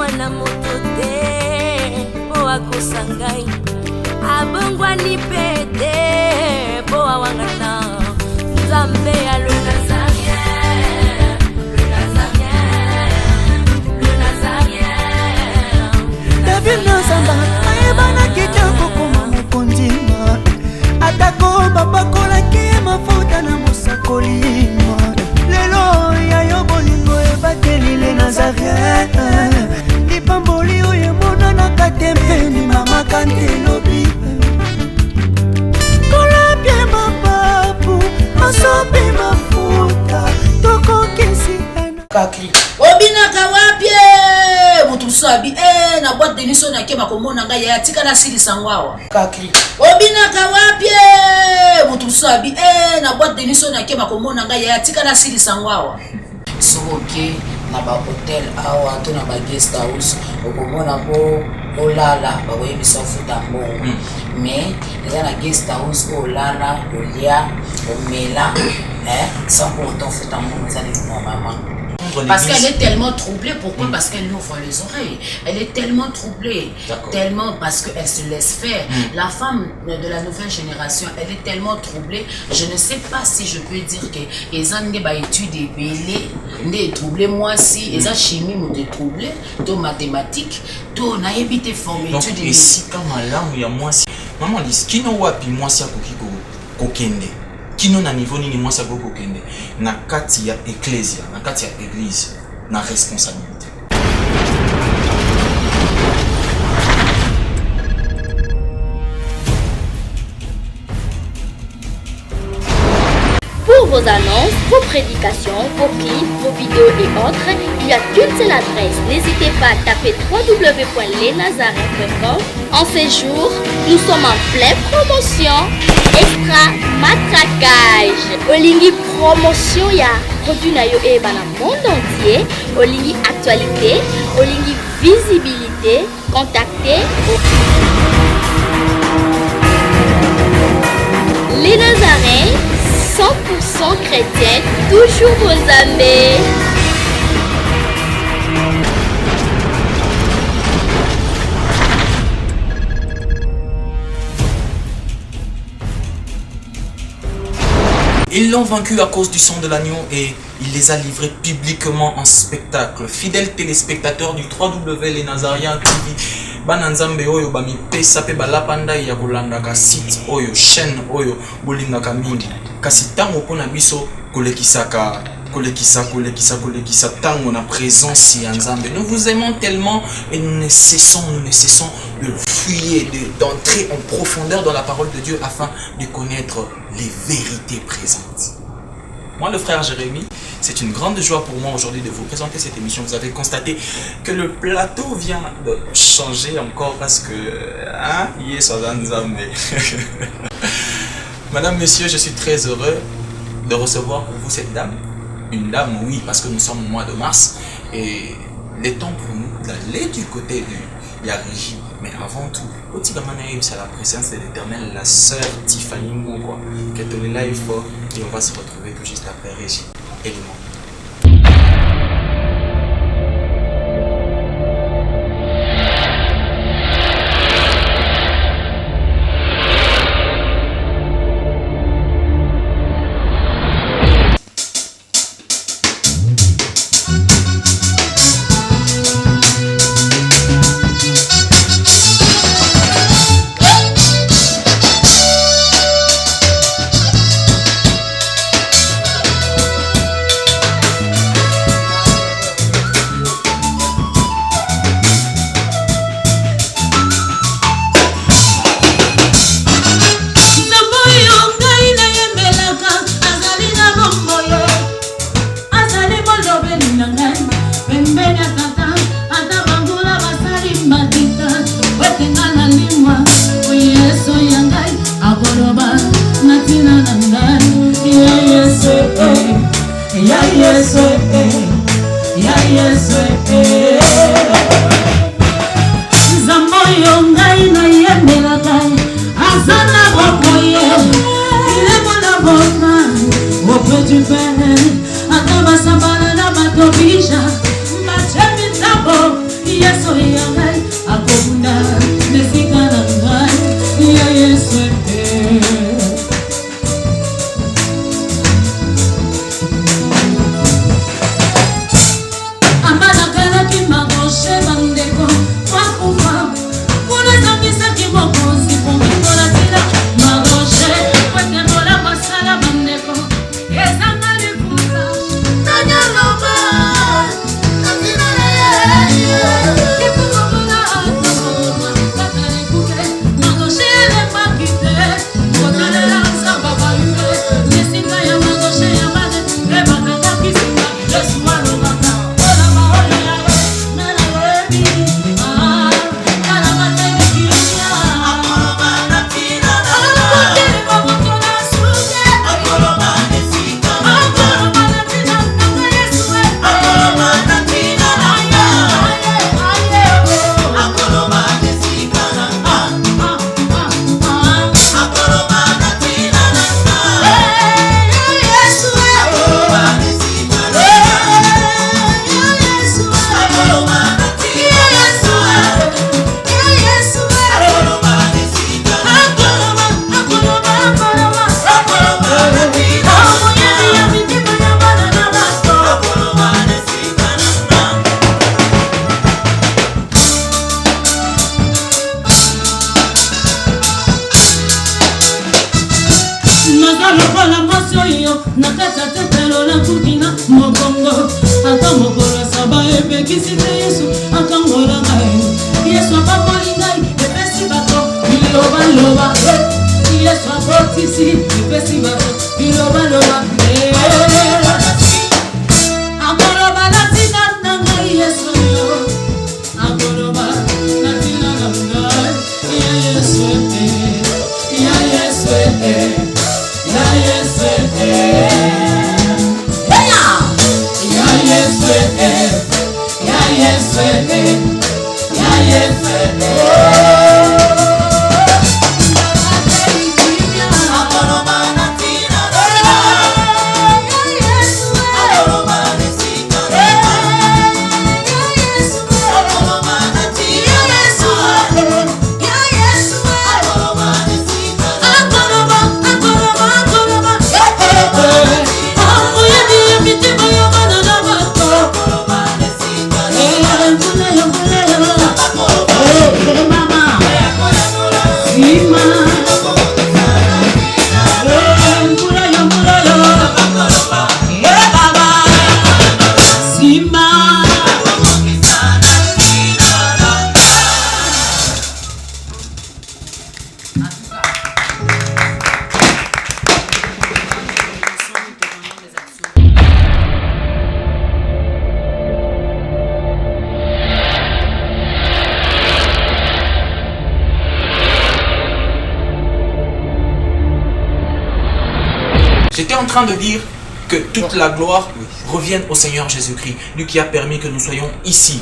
mwana moto te po akosa ngai abongwani pete po awangata nzambe ya le Nazarien, le Nazarien, le Nazarien. David Nzamba ayebana kitoko koma mokondima atako babakolaki mafuta na mosakolima lelo yayo bolingo ebateli le Nazarien lipamboli oyo emonanaka te mpeni mama kantelobi kolapie mapapu masopi mafuta tokokisi kakri obinaka wapie mutu sabi na boîte de nuit na kema komona ngai ya tika na sili sangwawa kakri obinaka wapie mutu sabi na boîte de nuit na kema komona ngai ya tika na sili sangwawa soke na ba hotel awa to na ba guest house okomona po olala ba webisa futa mbongo mais eza na guest house olala olia omela sans pourtant futa mbongo eza les maman. Parce qu'elle est tellement troublée. Pourquoi? Parce qu'elle nous ouvre les oreilles. Elle est tellement troublée. Tellement parce qu'elle se laisse faire. La femme de la nouvelle génération, elle est tellement troublée. Je ne sais pas si je peux dire que les ans de études belé, troublé moi si, les ans chimie m'ont troublé, tout mathématiques, tout n'a évité formé. Donc ici comme là où il y a moi si, maman dit qui nous wapi moi si à kokende. Kino na niveau nini mwasa boko kende na kati ya ecclesia na kati ya église na responsabilité. Pour vos annonces, vos prédications, vos clips, vos vidéos et autres, il y a qu'une seule adresse. N'hésitez pas à taper www.lesnazarins.com. En ces jours, nous sommes en pleine promotion. Extra matraquage. Olingi promotion ya produit na yo eba na monde entier. Olingi actualité, olingi visibilité. Contactez les Nazarins, 100% chrétiens, toujours vos amis. Ils l'ont vaincu à cause du sang de l'agneau et il les a livrés publiquement en spectacle. Fidèles téléspectateurs du 3W Les Nazariens TV, bananzambe oyo bami pesa pe balapanda ya kolandaka site oyo chaîne oyo bolingaka mingi. Kasi tango pona biso kolekisaka tango na présence ya Nzambe. Nous vous aimons tellement et nous ne cessons de fouiller, d'entrer en profondeur dans la parole de Dieu afin de connaître les vérités présentes. Moi, le frère Jérémy, c'est une grande joie pour moi aujourd'hui de vous présenter cette émission. Vous avez constaté que le plateau vient de changer encore parce que Madame, Monsieur, je suis très heureux de recevoir pour vous cette dame. Une dame, oui, parce que nous sommes au mois de mars et il est temps pour nous d'aller du côté de la régie. Mais avant tout, c'est la présence de l'Éternel, la sœur Tiffany Mouroua, qui est là il faut et on va se retrouver tout juste après régie et le monde. Yes. kobeta tempelo na kukina mokongo ata mokolo saba epekisi te Yesu akangola ngai Yesu apapoli ngai epesi bato bilobaloba Yesu apotisi epesi bato bilobaloba akoloba natina na ngai Yesu yo akoloba natina na ngai Yesu ya Yesu ya Yesu ya Yesu ya Yesu ya Yesu J'étais en train de dire que toute la gloire revienne au Seigneur Jésus-Christ, lui qui a permis que nous soyons ici.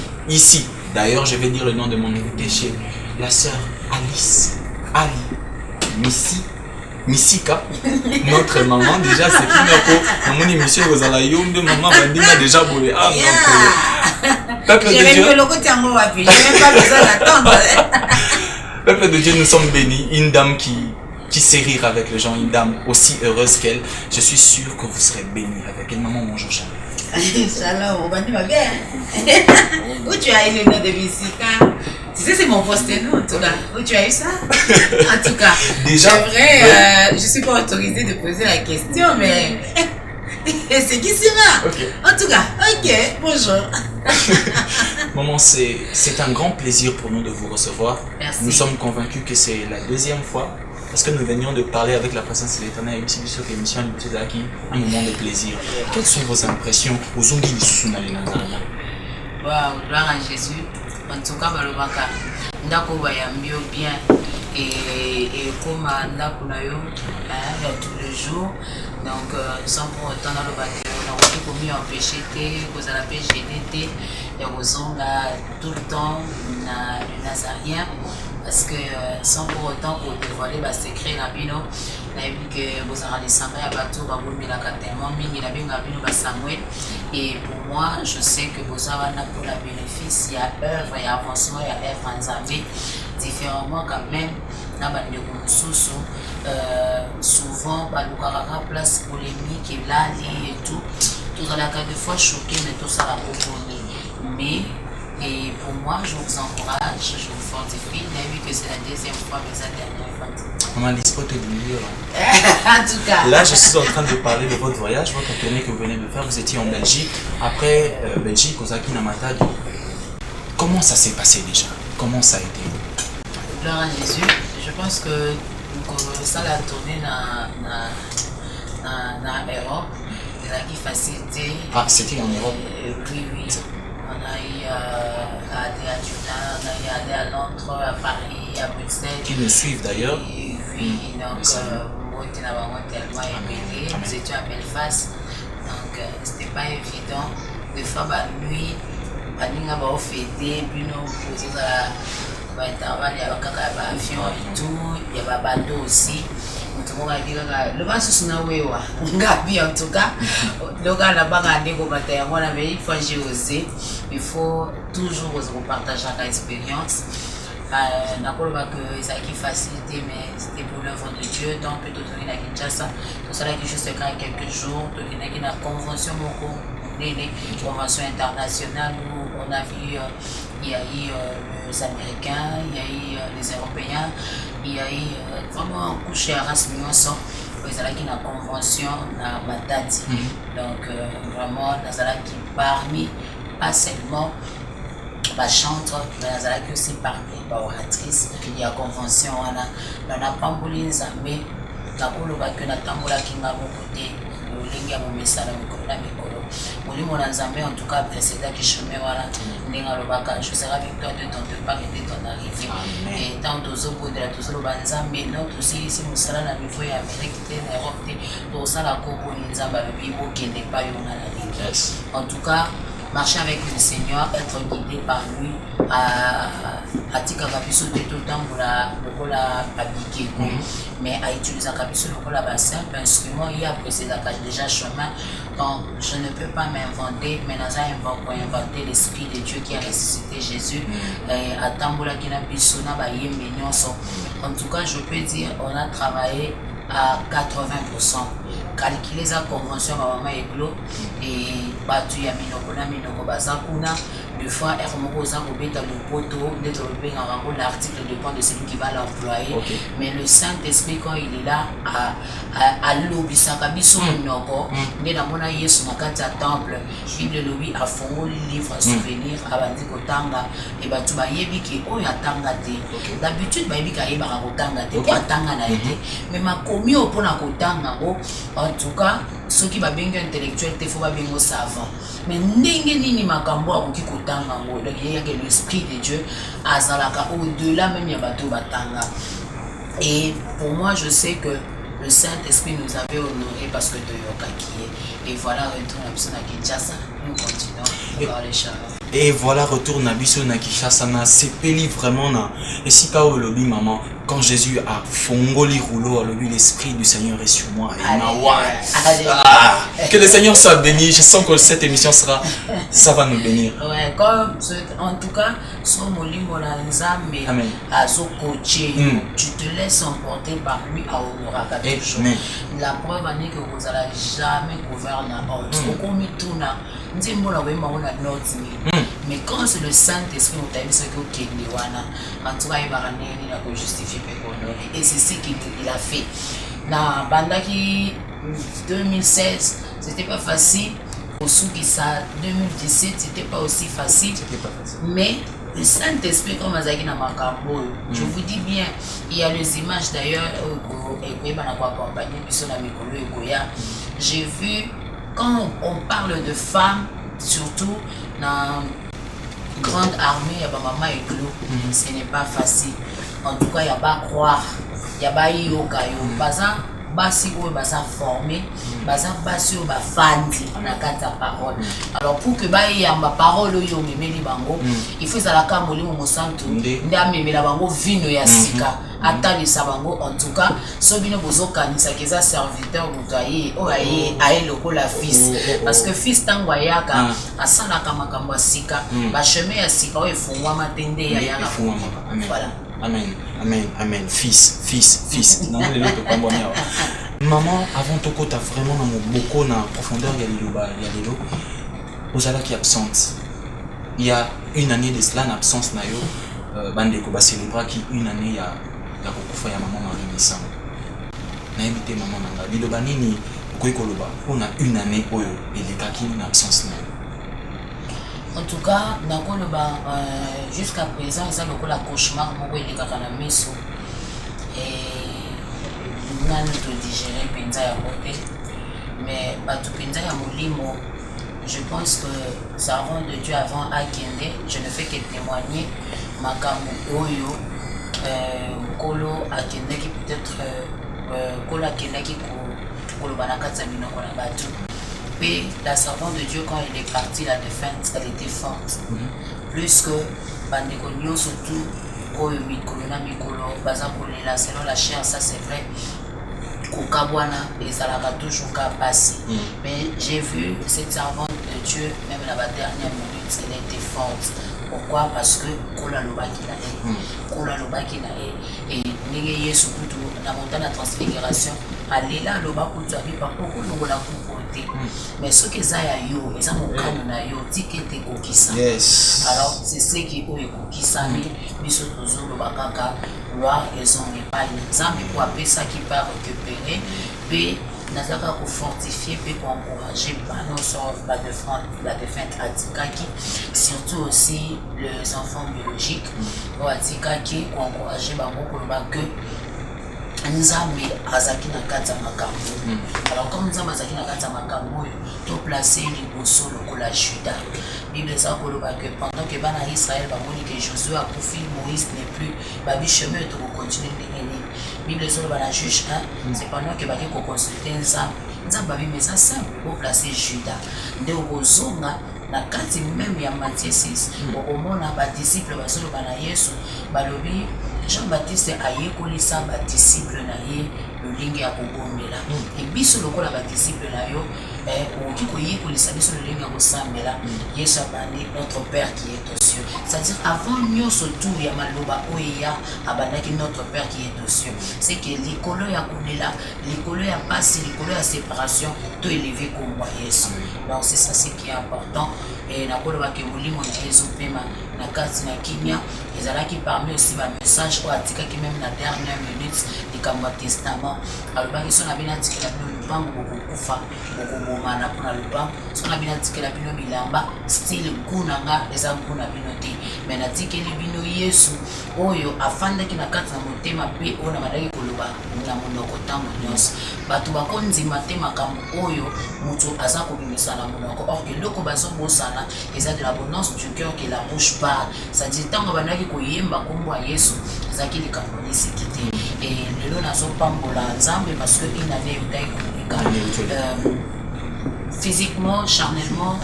D'ailleurs, je vais dire le nom de mon invité chez la sœur Alice, Ali, Missika, notre maman. Déjà, c'est qui mon émission aux alayons de maman Bandina déjà boulé. Ah non, peuple de Dieu. J'ai même pas besoin d'attendre. Peuple de Dieu, nous sommes bénis. Une dame qui sait rire avec les gens, une dame aussi heureuse qu'elle. Je suis sûr que vous serez bénis avec elle. Maman, bonjour, Charles. Shalom, on va dire ma belle. Où tu as eu le nom de Missika? Tu sais, c'est mon post-nom en tout cas. Où tu as eu ça? En tout cas, déjà, c'est vrai, je ne suis pas autorisée de poser la question, mais c'est qui sera? Okay. En tout cas, ok, bonjour. Maman, c'est un grand plaisir pour nous de vous recevoir. Merci. Nous sommes convaincus que c'est la deuxième fois. Parce que nous venions de parler avec la présence de l'Éternel ici sur l'émission un moment de plaisir. Quelles sont vos impressions aux Zongi Lissunali Nazarena? Waouh, gloire à Jésus. En tout cas, Balobaka, Ndako Bayambio bien et comme Ndako Nayo, tous les jours. Donc, sans pour autant dans le bateau, on a commis un péché, vous avez péché d'été, et vous avez tout le temps le Nazarien. Parce que sans pour autant pour dévoiler le secret na bino na vu que vous avez descendu à bateau ba bomi la tellement mingi na binga bino ba Samuel et pour moi je sais que vous avez pour la bénéfice il y a œuvre il y a avancement il y a œuvre en Zambie différemment quand même na ba ndeko mususu souvent ba lukaraka place polémique et là et tout à la cas de fois choqué mais tout ça la proposé mais et pour moi, je vous encourage, je vous fortifie. Vous avez vu que c'est la deuxième fois, mais c'est la dernière fois. Maman, l'esprit te dit. En tout cas. Là, je suis en train de parler de votre voyage, votre tournée que vous venez de faire. Vous étiez en Belgique. Après Belgique, Ozaki Namatad. Comment ça s'est passé déjà? Comment ça a été? Gloire à Jésus. Je pense que ça l'a tourné dans l'Europe. C'est là qui facilité. Ah, c'était en Europe? Oui. On a eu à Turin, on a eu à Londres, à Paris, à Bruxelles. Qui nous suivent d'ailleurs. Oui, donc moi, je tellement aimé. Nous étions à Belfast, donc c'était pas évident. Des fois, la nuit, on a fêté, puis nous posons à l'intervalle, il y a un avion et tout, il y a un bateau aussi. Le vent se en tout cas, le gars là-bas a des il faut j'ai osé, il faut toujours partager l'expérience. Que ça qui facilité, mais c'était pour l'œuvre de Dieu, donc plutôt donner la Kinshasa. Tout ça là qui juste quelques jours, il y a une convention, une convention internationale où on a vu, il y a eu les Américains, il y a eu les Européens, il y a eu vraiment un coucher à race ezalaki na convention na Matadi. Donc vraiment nazalaki parmi pas seulement chanteur, mais nazalaki aussi parmi oratrice ya convention wana na napamboli nzambe nakolobaki natambolaki nga moko te lolingi ya momesala mikolo na mikolo molimo na nzambe en tout cas précédaki chemin wana ndenge alobaka je serai victoire de ton départ et de ton arrivée et tant tozobodela tozoloba nzambe no tosilisi mosala na niveau ya Amérique te na Europe te tosala koboni nzambe alobi okende epai yo na nalingi en tout cas marcher avec le Seigneur, être guidé par lui, à tikaka biso te totambola lokola babike mais à utiliser biso lokola ba simple instrument il y a précédent déjà chemin donc je ne peux pas m'inventer mais naza inventer l'esprit de Dieu qui a ressuscité Jésus à tambola kina biso na ba yembe nyonso. En tout cas je peux dire on a travaillé à 80%. Calculer sa convention à maman Eglo et battu ya minoko na minoko bazakuna deux fois Hermosa Robeta le poteau d'être le l'article dépend de celui qui va l'employer mais le Saint-Esprit quand il est là à l'obisaka biso minoko nde na mona Yesu na kati ya temple Bible lobi a fongoli livre souvenir abandi kotanga et batu ba yebi ki oyo atanga te d'habitude ba yebi ka yeba ka kotanga te ko atanga na été mais makomi opona kotanga ngo en tout cas ceux qui va bien intellectuel te faut pas bien savant mais ndenge nini makambo akoki kotanga ngo donc il y a que l'esprit de Dieu azalaka au-delà même ya bato batanga et pour moi je sais que le Saint-Esprit nous avait honoré parce que de Yokaki et voilà retour à Bissona Kinshasa nous continuons par les chars. Et voilà, retourne à Bissona Kinshasa, c'est peli vraiment na. Et si ka o lobi maman, quand Jésus a fongoli rouleau, lobi l'esprit du Seigneur est sur moi. Que le Seigneur soit béni. Je sens que cette émission ça va nous bénir. Ouais, comme en tout cas, son molimo la nzambe azo coaché, tu te laisses emporter par lui à honoraka toujours. La preuve en est que vous allez jamais gouverner à autre. Au commis tout na, nzimbo la wema ona note mais quand c'est le Saint-Esprit nous t'a dit ce que Kendewana, en tout cas il va ramener la justifier et c'est ce qu'il a fait. Na bandaki 2016, c'était pas facile. Au Soukissa 2017, c'était pas aussi facile. Mais le Saint-Esprit comme Azaki na Makambo, je vous dis bien, il y a les images d'ailleurs j'ai vu quand on parle de femmes, surtout dans grande armée, il y a maman et Glo, ce n'est pas facile. En tout cas, il n'y a pas à croire, il n'y a pas à yoga, basi oyo baza formé baza basi oyo bafandi na kati ya parole. Alors pour que bayamba parole oyo memeli bango il faut ezalaka molimo mosantu nde amemela bango vino ya sika atalisa bango. En tout cas so bino bozokanisaka eza serviteur moto aye lokola fils parce que fils ntango ayaka asalaka makambo ya sika bachemin ya sika oyo efungwama te nde yayaka voilà. Amen, amen, amen. Fils. Maman, avant tout, tu as vraiment beaucoup de profondeur. Il y a des lots. Aux ala qui absente. Il y a une année de cela, l'absence nayo. Bandeko ba célébrer qui une année il y a beaucoup de maman Marie Missang. Na invité maman nanga. Biloba nini koikoloba. On a une année oyo et les cas qui une absence nayo. En tout cas, jusqu'à présent, ils ont le cauchemar, ils ont et nous avons digéré Penza ya côté. Mais Penza ya Molimo, je pense que servant de Dieu avant Akende, je ne fais que témoigner Makamu Oyo, Kolo Akende qui peut-être Kolo Akende qui Kolo Banakatsa Minoko na Batu. La servante de Dieu, quand elle est partie, la défunte, elle était forte. Plus que Bandekonyo, surtout, selon la chair, ça c'est vrai. Kokabwana, et ça l'a toujours passé. Mais j'ai vu cette servante de Dieu, même la dernière minute, elle était forte. Pourquoi? Parce que Kola Loba qui n'a et Négé surtout dans la montagne de transfiguration, aller là, Loba Koutouabi, par beaucoup de la coupoté. Mais ce que ça y a yo, et ça mon canon a yo, ticket et kokisa. Alors c'est ce qui est kokisa, mais surtout Loba Kaka, loi, ils ont épargné. Ça, mais pour appeler ça qui part récupérer, P, nazaka ko fortifier pe ko encourager bano sur la défunte atikaki, surtout aussi les enfants biologiques ko atikaki ko encourager bango ko ba que Nzambe azaki na kati ya makambo. Alors comme Nzambe azaki na kati ya makambo, to placer liboso lokola Juda. Bible ça koloba que pendant que bana Israël bamoni que Josué a kufi, Moïse n'est plus, babi chemin to continuer de Bible ça ba la juge 1, c'est pendant que baki ko consulter Nzambe. Nzambe babi mais ça simple pour placer Juda. Nde okozonga na kati même ya Matthieu 6. Okomona ba disciples basolo bana Yesu balobi Jean-Baptiste ayekolisa ba disciple na ye lolingi ya kobomela et biso lokola ba disciple na yo oki koyekolisa biso lolingi ya kosambela Yesu abandi notre Père qui est aux cieux, c'est-à-dire avant nyonso tout ya maloba oya abandaki notre Père qui est aux cieux, c'est que likolo ya kolela, likolo ya pasi, likolo ya séparation to élevé comme Yesu. Donc c'est ça qui est important et na koloba ke molimo na Yesu pema na kati na kimia ezalaki parmi aussi ba message ko atikaki même na dernière minute likambo testament alobaki so na bina tikela bino lupango bokokufa bokobomana mpona lupango so na bina tikela bino bilamba style kunanga eza kuna bino te mais natikeli bino Yesu oyo afandaki na kati na motema pe ona madaki koloba na monoko ntango nyonso bato bakondima te makambo oyo moto aza kobimisa na monoko or que loko bazobosana eza de l'abondance du cœur que la bouche parle, c'est-à-dire ntango bandaki koyemba kombo ya Yesu ezaki likambo lisiki te et lelo nazopambola Nzambe parce que une année eutaki koleka physiquement, charnellement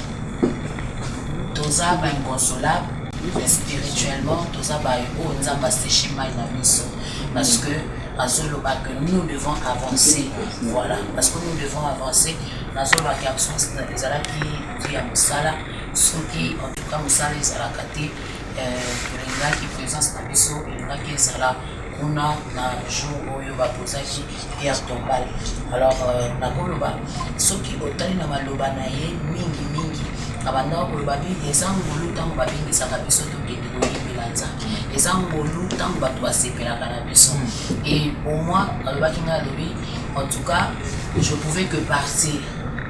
toza ba inconsolable mais spirituellement toza ba oyo Nzambe asechi mai na miso parce que azoloba que nous devons avancer, voilà, parce que nous devons avancer nazoloba ki absence ezalaki tu ya mosala soki en tout cas mosala ezalaka te elingaki présence na biso elingaki ezala kuna na jour oyo bapozaki pierre tombale. Alors nakoloba soki otali na maloba na ye mingi abandaka koloba bi eza ngolu ntango babengisaka biso tokende koyembela Nzambe, eza ngolu ntango bato basepelaka na biso. Et pour moi alobaki nga alobi en tout cas je pouvais que partir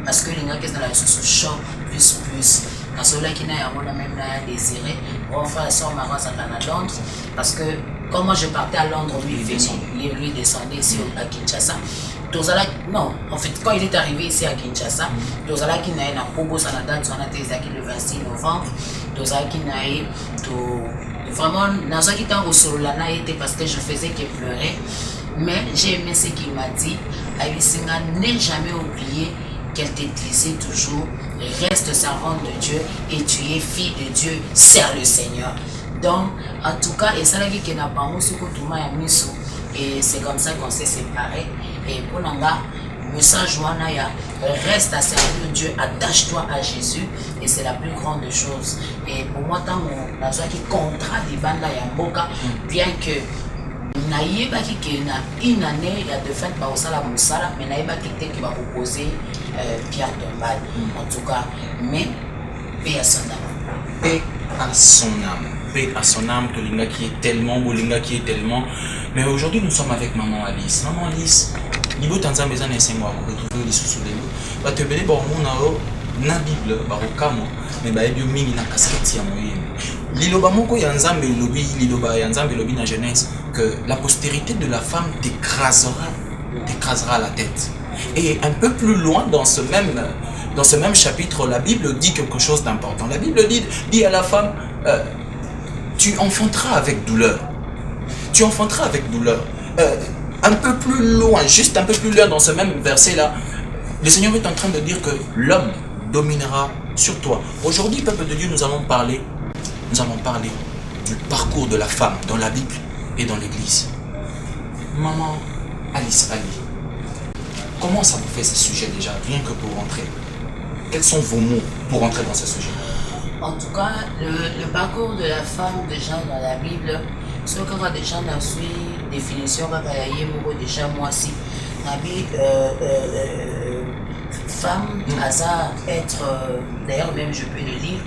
parce que l'ingaki est dans la ressource choc plus dans celui qui n'a même désiré on va faire ça marrant à Londres parce que quand moi je partais à Londres lui descendait ici à Kinshasa. Non, en fait quand il est arrivé ici à Kinshasa Tozala qui n'a na Kobo ça la date on a été le 26 novembre Tozala qui n'a vraiment dans un qui t'a reçu là n'a été parce que je faisais que pleurer mais j'ai aimé ce qu'il m'a dit Abisinga n'est jamais oublié qu'elle te disait toujours reste servante de Dieu et tu es fille de Dieu, sers le Seigneur. Donc en tout cas et ça là qui n'a pas moussou kutuma ya miso et c'est comme ça qu'on s'est séparés et pour nanga message wana ya reste à servir Dieu, attache-toi à Jésus et c'est la plus grande chose. Et pour moi tant on a qui contrat de banda ya mboka bien que nayebaki ke na une année ya de fait ba osala mosala mais nayebaki te ki ba proposer pierre tombale en tout cas mais paix à son âme, paix à son âme, paix à son âme. Tolinga qui est tellement Bolinga qui est tellement mais aujourd'hui nous sommes avec maman Alice niveau Tanzanie besoin d'un sengo pour retrouver les sous les mots ba te bele ba mona na Bible ba okamo mais ba ebio mingi na casquette ya moyenne liloba moko ya Nzambe lobi liloba ya Nzambe lobi na Genèse que la postérité de la femme t'écrasera la tête. Et un peu plus loin dans ce même chapitre la Bible dit quelque chose d'important. La Bible dit à la femme tu enfanteras avec douleur. Tu enfanteras avec douleur. Un peu plus loin, juste un peu plus loin dans ce même verset là, le Seigneur est en train de dire que l'homme dominera sur toi. Aujourd'hui, peuple de Dieu, nous allons parler du parcours de la femme dans la Bible et dans l'église. Maman Alice Ali, comment ça vous fait ce sujet déjà, rien que pour rentrer? Quels sont vos mots pour rentrer dans ce sujet? En tout cas, le parcours de la femme déjà dans la Bible, ce qu'on va déjà dans la définition, déjà moi aussi, la Bible, femme, hasard, être, d'ailleurs même je peux le lire,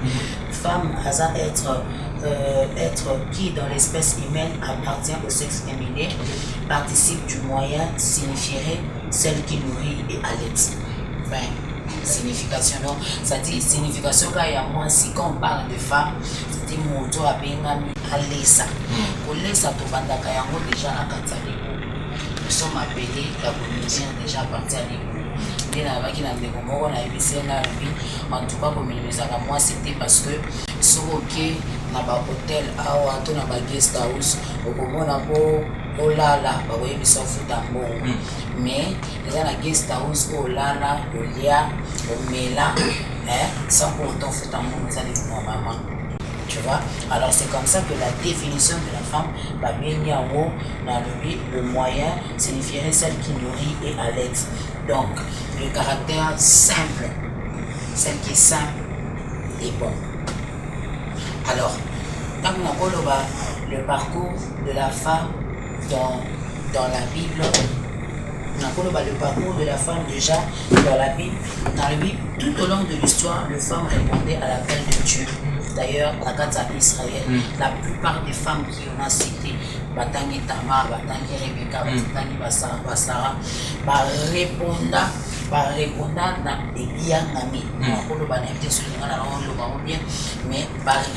femme, hasard, être qui dans l'espèce humaine appartient au sexe féminin, participe du moyen, signifierait celle qui nourrit et allaite. Ben, signification, non? Ça dit signification quand il y a moi, si quand on parle de femme, c'est un mot à Bengami, Alessa. Pour laisser à Tobandaka, il y a déjà la Katali. Nous sommes appelés la communauté déjà à partir de en tout cas, comme moi, c'était parce que ce hockey n'a pas hôtel, n'a pas guest house, au lala, mais les gens à guest house, au lala, au lia, au mela, sans pour autant foutre un monde, maman. Tu vois? Alors c'est comme ça que la définition de la femme, va bien dans le moyen, signifierait celle qui nourrit et allaite. Donc, le caractère simple, celle qui est simple et bon. Alors, quand on a le parcours de la femme dans la Bible, on a le parcours de la femme déjà dans la Bible. Dans la Bible, tout au long de l'histoire, les femmes répondaient à l'appel de Dieu. D'ailleurs, la carte d'Israël, la plupart des femmes qui ont cité, Batangi Tamar, Batangi Rebecca, Batangi Basara, répondant na ebiangami. On va n'importe sur le bien, mais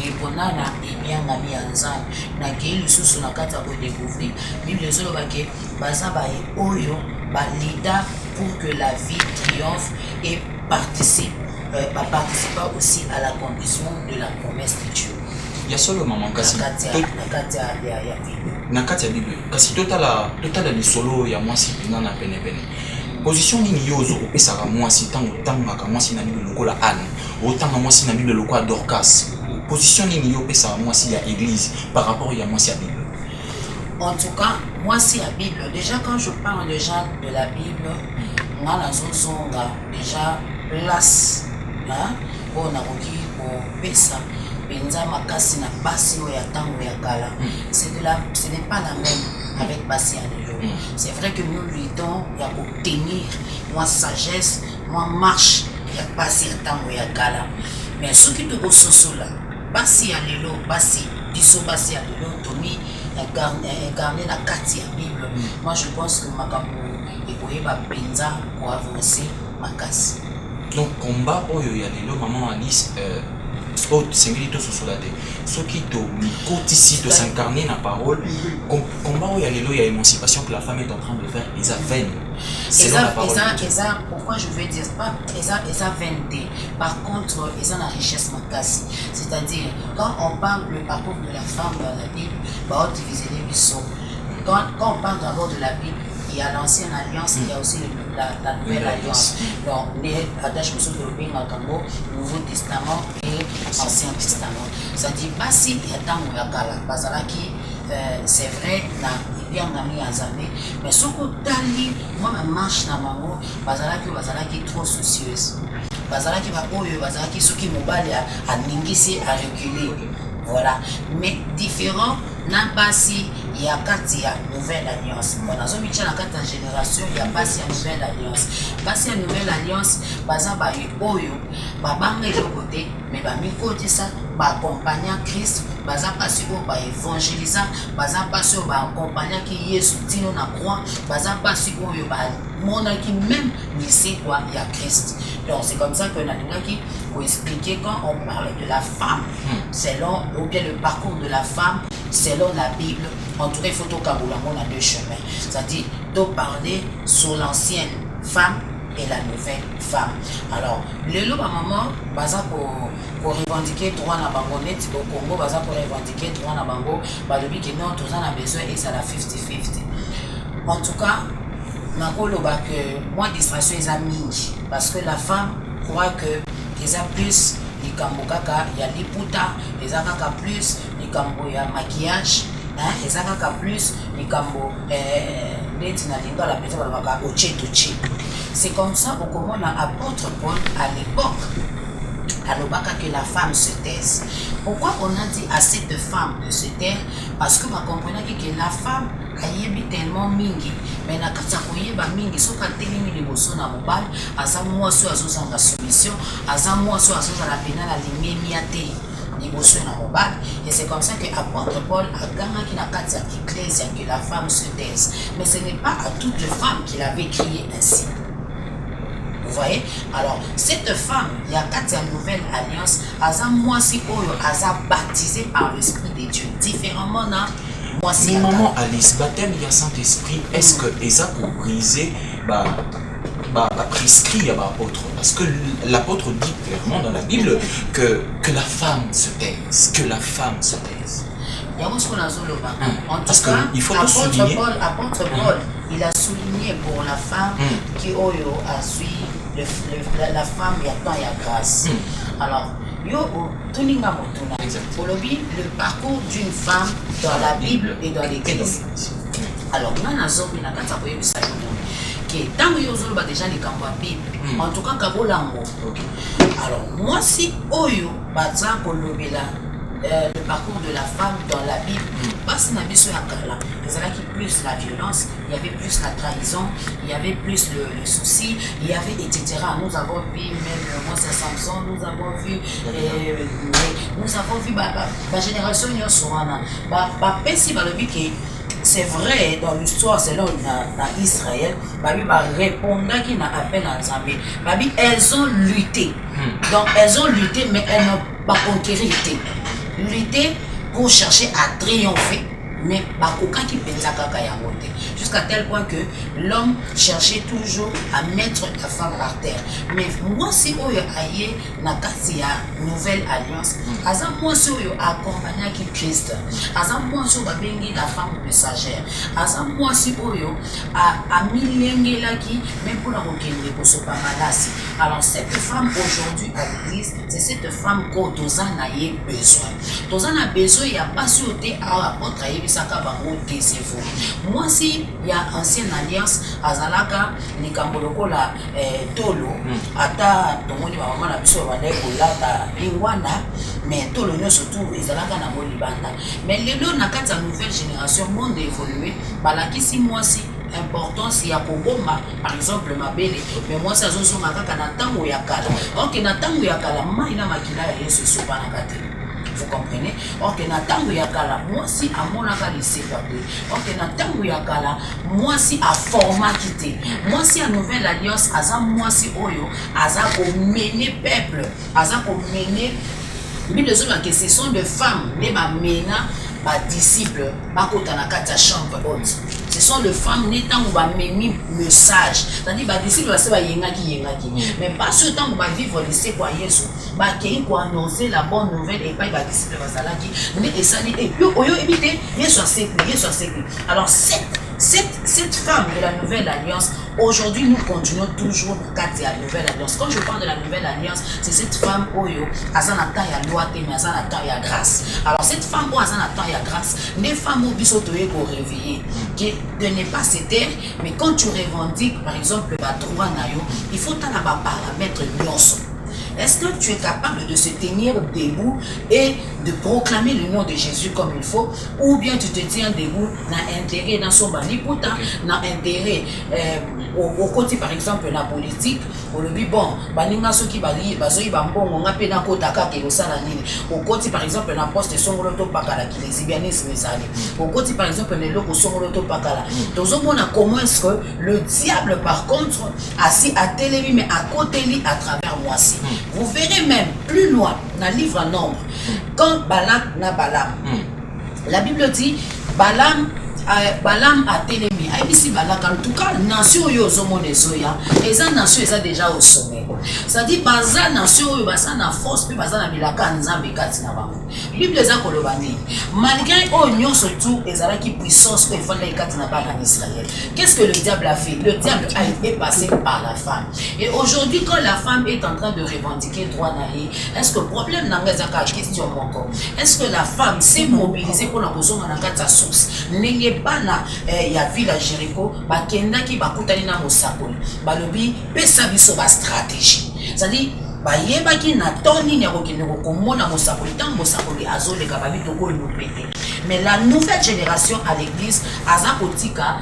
répondant na ebiangami ensemble. Na qui sous na carte à découvrir. Bible les autres baké, basaba et oyo, balida pour que la vie triomphe et participe aussi à l'accomplissement de la promesse de Dieu. Il y a seulement maman kasi nakati ya Bible kasi totala le solo ya mwasi pena na pene position nini yozo opesaka mwasi tango tangaka mwasi na Bible lokola Anne otanga mwasi na Bible lokola Dorcas position nini yo opesaka mwasi ya église par rapport ya mwasi ya Bible. En tout cas, mwasi ya Bible, déjà quand je parle déjà de la Bible, on a déjà place pour nakoki pour pesa penza makasi na basi o ya tango ya kala. Ce n'est pas la même avec basi ya lelo. C'est vrai que nous luttons ya obtenir moi sagesse, moi marche ya basi ya tango ya kala. Mais ce qui te ososola basi ya lelo, basi biso basi ya lelo tomi incarné la kati ya Bible. Moi je pense que makambo ekoyeba penza pour avancer makasi. Donc combat oyo ya lelo maman Alice sengeli to sosolade soki to mikotisi to s'incarner na parole combat oyo ya lelo ya émancipation que la femme est en train de faire ils avènent selon la parole pourquoi je veux dire pas ils avènent par contre ils ont la richesse makasi c'est-à-dire quand on parle du parcours de la femme dans la Bible on diviser les bisons quand on parle d'abord de la Bible il y a l'ancienne alliance, il y a aussi la nouvelle alliance. Donc, les attaches de Nouveau Testament et Ancien Testament. Ça dit pas si il y a tant de kala, bazalaki c'est vrai na bien ngami azamé, mais ce que tali moi ma marche na mango, bazalaki trop soucieuse. Bazalaki ba oyo bazalaki soki mobali a ningisi a reculer. Voilà, mais différent n'a pas si il y a quatre nouvelle alliance. On a zomi tcha la quatre génération il y a pas si nouvelle alliance. Pas si nouvelle alliance, baza ba oyo, ba banga le côté, mais ba mi côté ça, ba accompagnant Christ, baza pas si ba évangélisant, baza pas si ba accompagnant qui Yesu tino na croix, baza pas si oyo ba mon qui même lycée quoi il y a Christ. Donc c'est comme ça que Naningaki pour expliquer quand on parle de la femme selon ou bien le parcours de la femme selon la Bible. En tout cas, il faut au Kaboula, on a deux chemins. C'est-à-dire de parler sur l'ancienne femme et la nouvelle femme. Alors, le loup à maman, baza pour revendiquer droit na bango net au Congo, baza pour revendiquer droit na bango, bah le que non, tous en a besoin et ça la 50-50. En tout cas, nakoloba que moi distraction est mingi parce que la femme croit que les a plus les kambokaka il y a les puta les akaka plus les kambo ya maquillage les akaka plus les kambo netina linga la personne va c'est comme ça au comment on a apôtre Paul à l'époque alobaka que la femme se taise. Pourquoi on a dit à cette femme de se taire? Parce que ma comprenait que la femme a tellement mingi, mais na kata koyeba mingi so ka telemi liboso na mobali aza mwasi azozanga soumission aza mwasi azozala pena la limemi ate Et c'est comme ça que l'apôtre Paul a gagné la carte d'Ecclésia que la femme se taise. Mais ce n'est pas à toutes les femmes qu'il avait crié ainsi. Vous voyez? Alors, cette femme, il y a quatre nouvelles alliances, moi si baptisé par l'Esprit de Dieu. Différemment, moi si. Mais maman Alice, baptême, il y a Saint-Esprit. Est-ce que Esa pour briser, prescrit à l'apôtre? Parce que l'apôtre dit clairement dans la Bible que la femme se taise. Que la femme se taise. En tout parce cas, il faut le souligner. Apôtre Paul, il a souligné pour la femme qui a suivi la femme, il y a temps, il y a grâce. Alors, le parcours d'une femme dans la Bible et dans l'Église. Alors, on a déjà les camps Bible. En tout cas, alors, moi, si Oyo, le parcours de la femme dans la Bible, parce qu'il y avait plus la violence, il y avait plus la trahison, il y avait plus le souci, il y avait etc. Nous avons vu même moi c'est Samson, nous avons vu la génération c'est vrai dans l'histoire selon Israël, répondant qui n'a appel à Nzambe, elles ont lutté. Donc elles ont lutté mais elles n'ont pas conquéri. Lutter pour chercher à triompher, mais jusqu'à tel point que l'homme cherchait toujours à mettre la femme par terre. Mais moi si Oyo aye nakasia nouvelle alliance, asa moi si Oyo accompagné qui Christ, asa moi si babengi la femme messagère, asa moi si Oyo a milenge là qui même pour la rokende pour se pamalasi. Alors cette femme aujourd'hui à l'église, c'est cette femme que Tozan a besoin. Tozan a besoin, il n'y a pas sauté à apôtre moi si il y a ancienne alliance azalaka ni kamboloko la tolo ata tomoni maman na biso ba leko lata lingwana mais tolo nyo surtout ezalaka na molibanda mais lelo na kati ya nouvelle génération monde évolué balakisi moi si importance ya koboma par exemple mabele mais moi ça zo kaka na tango ya kala ok na tango ya kala mai na makila ya Yesu sopa na kate. Vous comprenez? Ok, na tango yakala, moi si à mon akali c'est pas de. Ok, na tango yakala, moi si à format quitté. Moi si à nouvelle alliance, aza moi si oyo, aza ko mener peuple, aza ko mener. Bible dit que ce sont des femmes, les mena, ma disciples, ma kota na kata chambre haute. Ce sont les femmes né tant où va mener message. C'est-à-dire bah disciples c'est ba yenga qui. Mais pas ce temps où va vivre le c'est quoi Yesu. Bah qui pour annoncer la bonne nouvelle et pas ba disciples va ça là qui mais et ça et puis oyo éviter Yesu a sécu. Alors cette femme de la nouvelle alliance, aujourd'hui nous continuons toujours pour garder la nouvelle alliance. Quand je parle de la nouvelle alliance, c'est cette femme oyo azanata ya loi te mais azanata ya grâce. Alors cette femme oyo azanata ya grâce, les femmes au biso toye ko réveiller de ne pas se taire, mais quand tu revendiques par exemple ba droit na yo, il faut t'en avoir paramètres nyonso. Est-ce que tu es capable de se tenir debout et de proclamer le nom de Jésus comme il faut, ou bien tu te tiens debout dans intérêt dans son banipouta, dans intérêt au côté par exemple la politique, au lobby bon, baninga soki bali bazoi bambongo ngape na kota kake osala nini. Au côté par exemple la poste songoloto pakala qui les ibianisme ezali. Au côté par exemple les locaux songoloto pakala. Tozomona comment est-ce que le diable par contre assis à télévi mais à côté li à travers moi si. Vous verrez même plus loin dans le livre en Nombre, quand Balak na Balaam, la Bible dit Balaam a télémi. Ici Balak, en tout cas, nation yo zomone zoya, et ça nation est déjà au sommet. Ça dit baza nation yo basa na force puis baza na bilaka nzambe kati na bango. Bible za kolobani. Malgré oignon surtout ezala qui puissance que fallait kati na bana Israël. Qu'est-ce que le diable a fait? Le diable a été passé par la femme. Et aujourd'hui quand la femme est en train de revendiquer droit naïe, est-ce que le problème n'a pas question encore? Est-ce que la femme s'est mobilisée pour la raison na kati sa source? N'ayez pas na ya village Jéricho, bakenda ki bakutani na mosakoli. Balobi pesa biso ba stratégie. C'est-à-dire bayeba ki na toni ne rokende ko mona mosakoli tant mosakoli azole ka babi toko lupete. Mais la nouvelle génération à l'église aza kotika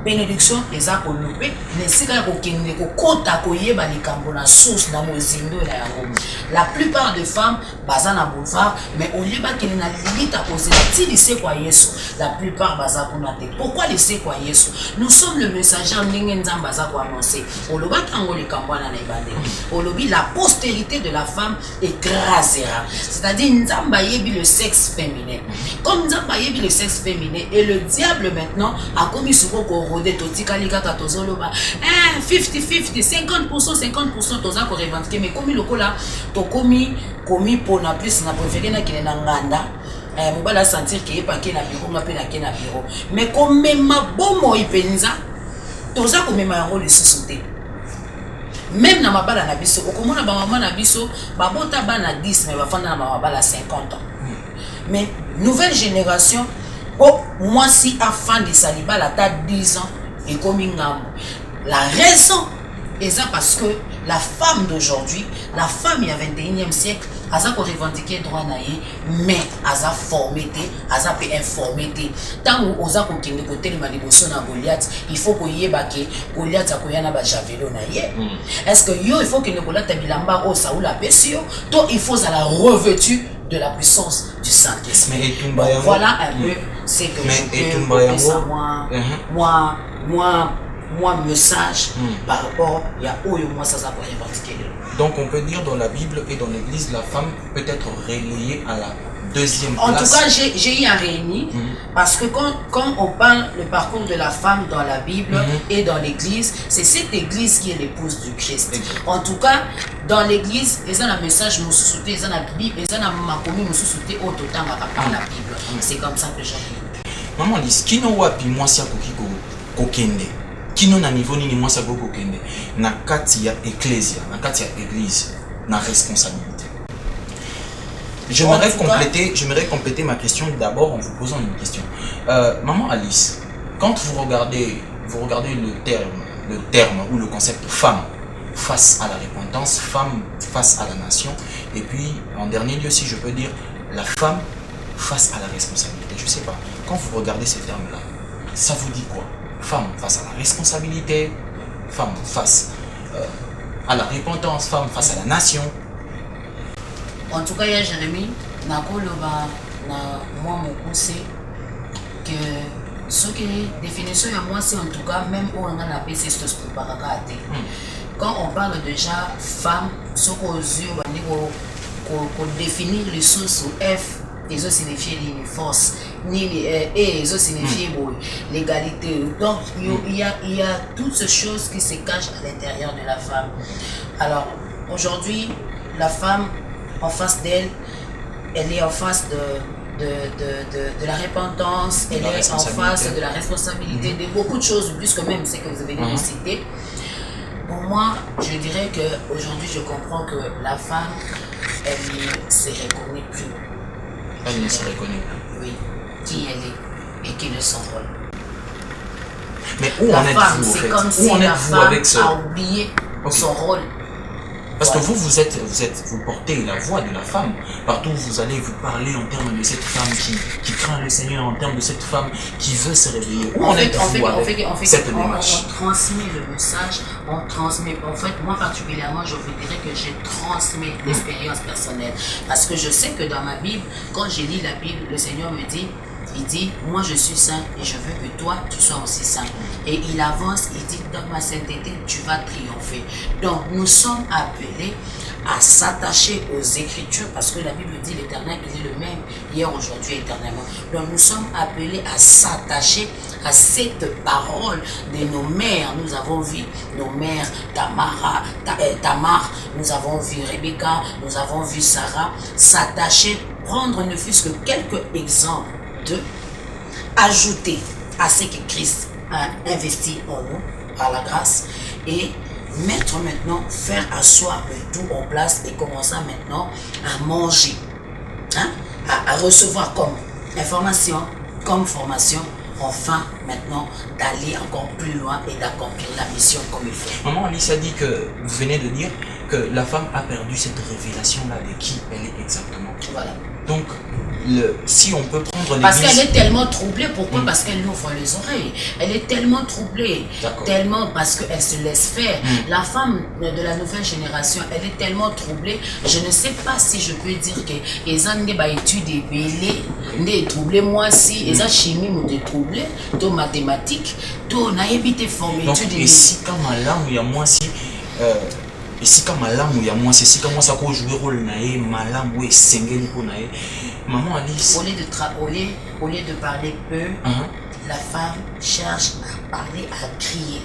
bénédiction eza kolope na esika ya kokende kokota koyeba likambo na source na mozindo na yango. La plupart des femmes baza na boulevard mais olie bakende na limita kozela ti lisekwa Yesu. La plupart baza kuna te. Pourquoi lisekwa Yesu? Nous sommes le messager ndenge nzambe baza ko annoncer. Oloba tango likambo na ibande. Olobi la postérité de la femme écrasera. C'est-à-dire nzambe yebi le sexe féminin. Comme nzambe yebi le sexe féminin et le diable maintenant a commis ce qu'on rodé totikali kaka tozoloba 50-50 50% toza ko revendiquer mais comme lokola to commis pour na plus na préféré na kine na nganda mobala sentir que pas que na bureau ma pe na ke na bureau mais comme ma bomo ipenza toza ko mema yango le société même na mabala na biso okomona ba mama na biso ba bota ba na 10 mais ba fanda na mabala 50 ans mais nouvelle génération oh moi si afin de saliba la ta 10 ans et comme ngambo la raison est ça parce que la femme d'aujourd'hui, la femme il y a 21e siècle, elle a revendiqué droit naïe, mais elle a formé, elle a pu informer. Tant que vous avez continué côté de manipulation à Goliath, il faut qu'il y ait Goliath à Koyana Bajavelo naïe. Est-ce que il faut que nous Goliath bilamba au Saoul a Bessio, toi il faut à la revêtue de la puissance du Saint-Esprit. Voilà un peu c'est que je peux ça moi message par rapport à où moi ça va revendiquer. Donc on peut dire dans la Bible et dans l'église la femme peut être relayée à la deuxième place. En tout cas j'ai eu un réuni parce que quand on parle le parcours de la femme dans la Bible et dans l'église, c'est cette église qui est l'épouse du Christ. En tout cas dans l'église, ils ont un message nous soutenir, ils ont la Bible, ils ont ma commune nous soutenir au total par la Bible. C'est comme ça que j'ai vu. Maman Lise, qui n'a pas pu moi si kokende kino na niveau nini moi ça go kokende na kati ya ecclesia na kati ya église na responsabilité. J'aimerais compléter ma question d'abord en vous posant une question. Maman Alice, quand vous regardez le terme ou le concept femme face à la repentance, femme face à la nation, et puis en dernier lieu si je peux dire la femme face à la responsabilité. Je sais pas, quand vous regardez ces termes-là, ça vous dit quoi? Femme face à la responsabilité, femme face à la repentance, femme face à la nation. En tout cas, il y a Jérémie, nakoloba na moi mon c'est que ce qui est définition à moi c'est en tout cas même où on a la PC c'est pour parakate. Quand on parle déjà femme, ce qu'aux yeux on définir les sources au F. Ils ont signifié les forces, ils ont signifié l'égalité. Donc il y a toutes ces choses qui se cachent à l'intérieur de la femme. Alors aujourd'hui, la femme en face d'elle, elle est en face de la repentance, elle est en face de la responsabilité, de beaucoup de choses, plus que même ce que vous avez dit de citer. Pour moi, je dirais qu'aujourd'hui, je comprends que la femme, elle ne se reconnaît plus. Elle ne se reconnaît. Oui, qui elle est et quel est son rôle. Mais où en êtes-vous c'est comme si la femme a oublié son rôle. Parce que vous portez la voix de la femme. Partout où vous allez, vous parlez en termes de cette femme qui craint le Seigneur, en termes de cette femme qui veut se réveiller. Où en êtes-vous avec cette démarche? On transmet le message, on transmet. En fait, moi particulièrement, je vous dirais que j'ai transmis l'expérience personnelle. Parce que je sais que dans ma Bible, quand je lis la Bible, le Seigneur me dit, il dit, moi je suis saint et je veux que toi tu sois aussi saint. Et il avance, il dit, dans ma sainteté, tu vas triompher. Donc nous sommes appelés à s'attacher aux Écritures parce que la Bible dit l'Éternel, il est le même hier, aujourd'hui, éternellement. Donc nous sommes appelés à s'attacher à cette parole de nos mères. Nous avons vu nos mères, Tamar, nous avons vu Rebecca, nous avons vu Sarah, s'attacher, prendre ne fût-ce que quelques exemples de ajouter à ce que Christ a investi en nous par la grâce et mettre maintenant, faire asseoir le tout en place et commencer maintenant à manger, à recevoir comme information, comme formation, enfin maintenant d'aller encore plus loin et d'accomplir la mission comme il faut. Maman Alice a dit que, vous venez de dire que la femme a perdu cette révélation-là de qui elle est exactement. Voilà. Donc, si on peut prendre l'église... Parce qu'elle est tellement troublée. Pourquoi? Parce qu'elle ouvre les oreilles. Elle est tellement troublée. Tellement parce qu'elle se laisse faire. La femme de la nouvelle génération, elle est tellement troublée. Je ne sais pas si je peux dire que les gens n'ont pas étudié des troublés. Moi, si les gens chimie m'ont été troublés, tout mathématiques, tout n'a évité formé. Donc, et si comme là, il y a moi si... Et si comme malamu ya moi c'est si comme ça qu'on jouer rôle naé malamu et singeli pour naé maman Alice au lieu de parler peu la femme cherche à parler, à crier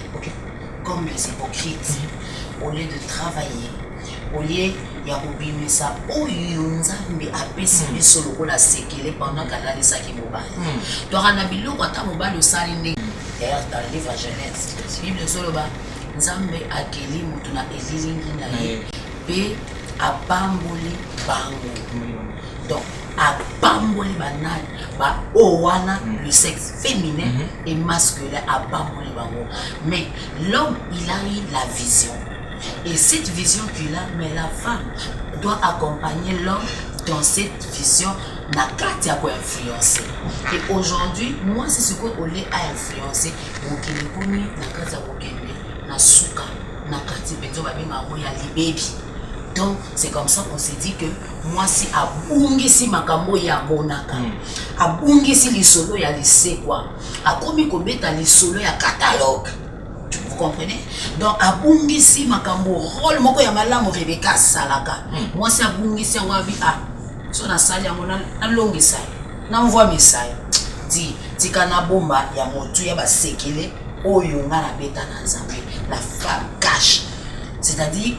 comme les hypocrites au lieu de travailler au lieu ya kobimisa oyo nzambe apesi biso lokola sekele pendant qu'elle ça qui mobile donc na biloko ata mobile osali ndenge d'ailleurs dans le livre Genèse Bible soloba nzambe akeli mutu na elilingi na ye pe abamboli bango donc abamboli banani ba owana le sexe féminin et masculin abamboli bango mais l'homme il a eu la vision et cette vision qu'il a mais la femme doit accompagner l'homme dans cette vision na kati ya influencer et aujourd'hui moi c'est ce qu'on a influencé mokili komi na kati ya kokende na suka na kati benzo babenga ya libebi donc c'est comme ça qu'on s'est dit que moi si abungisi makambo ya bonaka abungisi lisolo ya lisekwa akomi kobeta lisolo ya catalogue. Vous comprenez? Donc abungisi makambo rôle moko ya malamu Rebecca salaka moi si abungisi wabi so na sali yango na longisa na mvoa message di tikana bomba ya motu ya basekele oyo nga na beta na nzambe. La femme cache, c'est-à-dire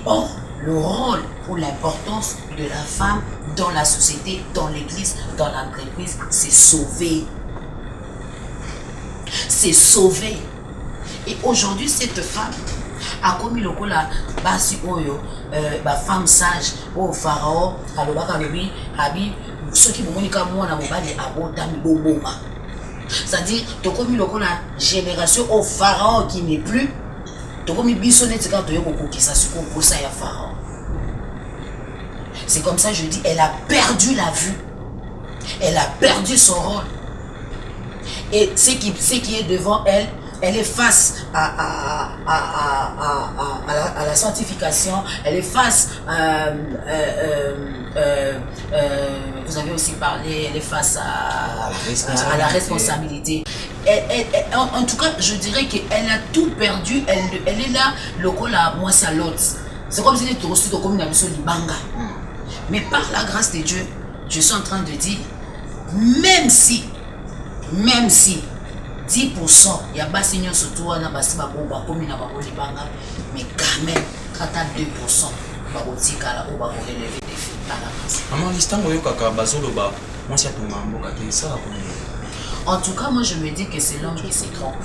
le rôle ou l'importance de la femme dans la société, dans l'église, dans l'entreprise, c'est sauver. C'est sauver. Et aujourd'hui, cette femme a commis le coup là, basi oyo, femme sage, au pharaon, à l'obaka baby, habi, ceux qui m'ont dit qu'à moi, na mobali abotami boboma. C'est-à-dire, tu as commis le coup la génération au pharaon qui n'est plus. C'est comme ça je dis, elle a perdu la vue. Elle a perdu son rôle. Et ce qui est devant elle, elle est face à la sanctification, elle est face vous avez aussi parlé, elle est face à la responsabilité. En tout cas, je dirais qu'elle a tout perdu, elle est là, le col à moi c'est à l'autre. C'est comme si elle était reçue comme une mission libanga. Mais par la grâce de Dieu, je suis en train de dire, même si 10%, il y a pas signé surtout on a passé ma bombe comme une bombe libanga, mais quand même, quand à 2%, bah on dit qu'à la bombe on relever des filles par la grâce. Maman, l'histoire où kaka bazolo ba, moi c'est tout mambo kaki ça la connaît. En tout cas, moi je me dis que c'est l'homme qui se trompe.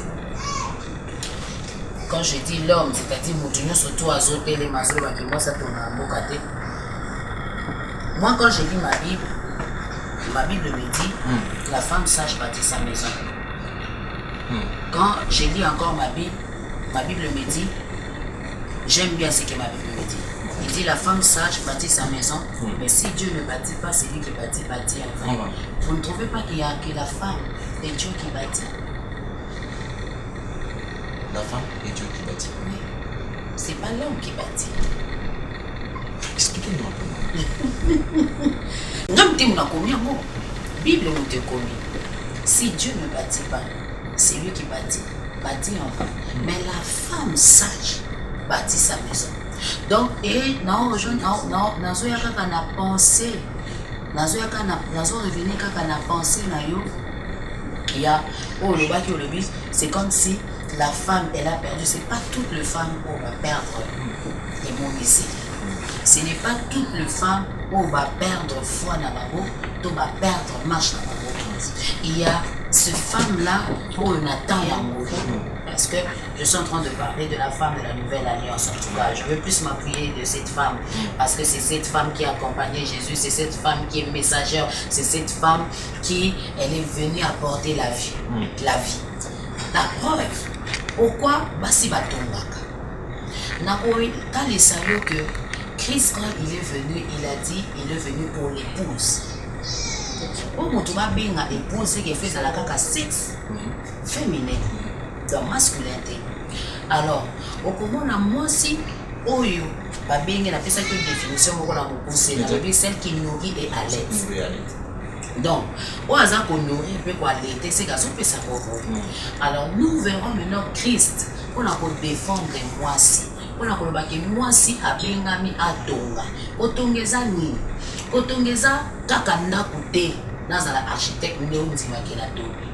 Quand je dis l'homme, c'est-à-dire Moutounio surtout à Zoté, les mazos, moi ça tourne à Mokate. Moi quand je lis ma Bible me dit la femme sage bâtit sa maison. Quand je lis encore ma Bible me dit, j'aime bien ce que ma Bible me dit. Il dit la femme sage bâtit sa maison, mais si Dieu ne bâtit pas, c'est lui qui bâtit en vain. Vous ne trouvez pas qu'il y a que la femme et Dieu qui bâtit? La femme et Dieu qui bâtit. Oui. C'est pas l'homme qui bâtit. Expliquez-nous un peu. Bible nous te commis. Si Dieu ne bâtit pas, c'est lui qui bâtit en vain. Mais la femme sage bâtit sa maison. Donc, et non, pensé, c'est comme si la femme elle a perdu. C'est pas toutes les femmes où on va perdre les mots ici. Ce n'est pas toutes les femmes où on va perdre foi dans la boue, on va perdre marche dans la boue. Il y a cette femme-là où on attend et en parce que je suis en train de parler de la femme de la nouvelle alliance. En tout cas, je veux plus m'appuyer de cette femme parce que c'est cette femme qui a accompagné Jésus, c'est cette femme qui est messagère, c'est cette femme qui elle est venue apporter la vie. la preuve. Pourquoi basi batongaka? Nakoi, dans les salauds que Christ, quand il est venu, il a dit, il est venu pour l'épouse. Pour mon touma benga épouse, c'est qu'il fait la caca sexe féminin, dans masculinité. Alors, au comment on a moi aussi, oyo, ba benga, on a fait ça que définition, on a poussé, celle qui nourrit et allait. Donc, au hasard qu'on nourrit, peut quoi allaiter, c'est qu'à son fait ça pour vous. Alors, nous verrons maintenant Christ, on a pour défendre moi aussi. On a pour que moi aussi, à bengami à tonga. Otongeza ni. Otongeza kakanda koute. Naza la architecte néondima qui la tobi.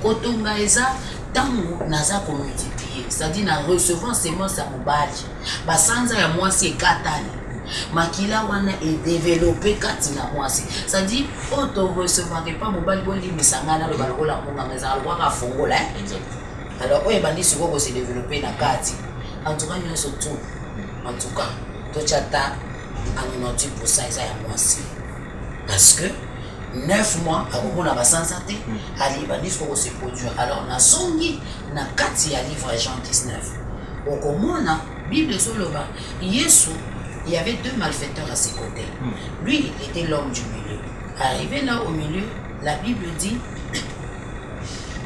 Otongeza tango naza ko multiplier. C'est-à-dire na recevoir semence à mobali. Basanza ya moi si katani. Makila wana est développé katina moi si. C'est-à-dire auto recevoir pas mobali boli misangana le balola monga meza alwa fongola. Alors oye bandi siko se développer na kati. En tout cas, nous sommes tous. En tout cas, tout chata à 90% ça y moi aussi. Parce que 9 mois, on a sans santé, à l'Ibanis pour se produire. Alors, on a songi, on a 4 livre Jean 19. Au comment on a Bible sur le bas, Yesu, il y avait 2 malfaiteurs à ses côtés. Lui, il était l'homme du milieu. Arrivé là au milieu, la Bible dit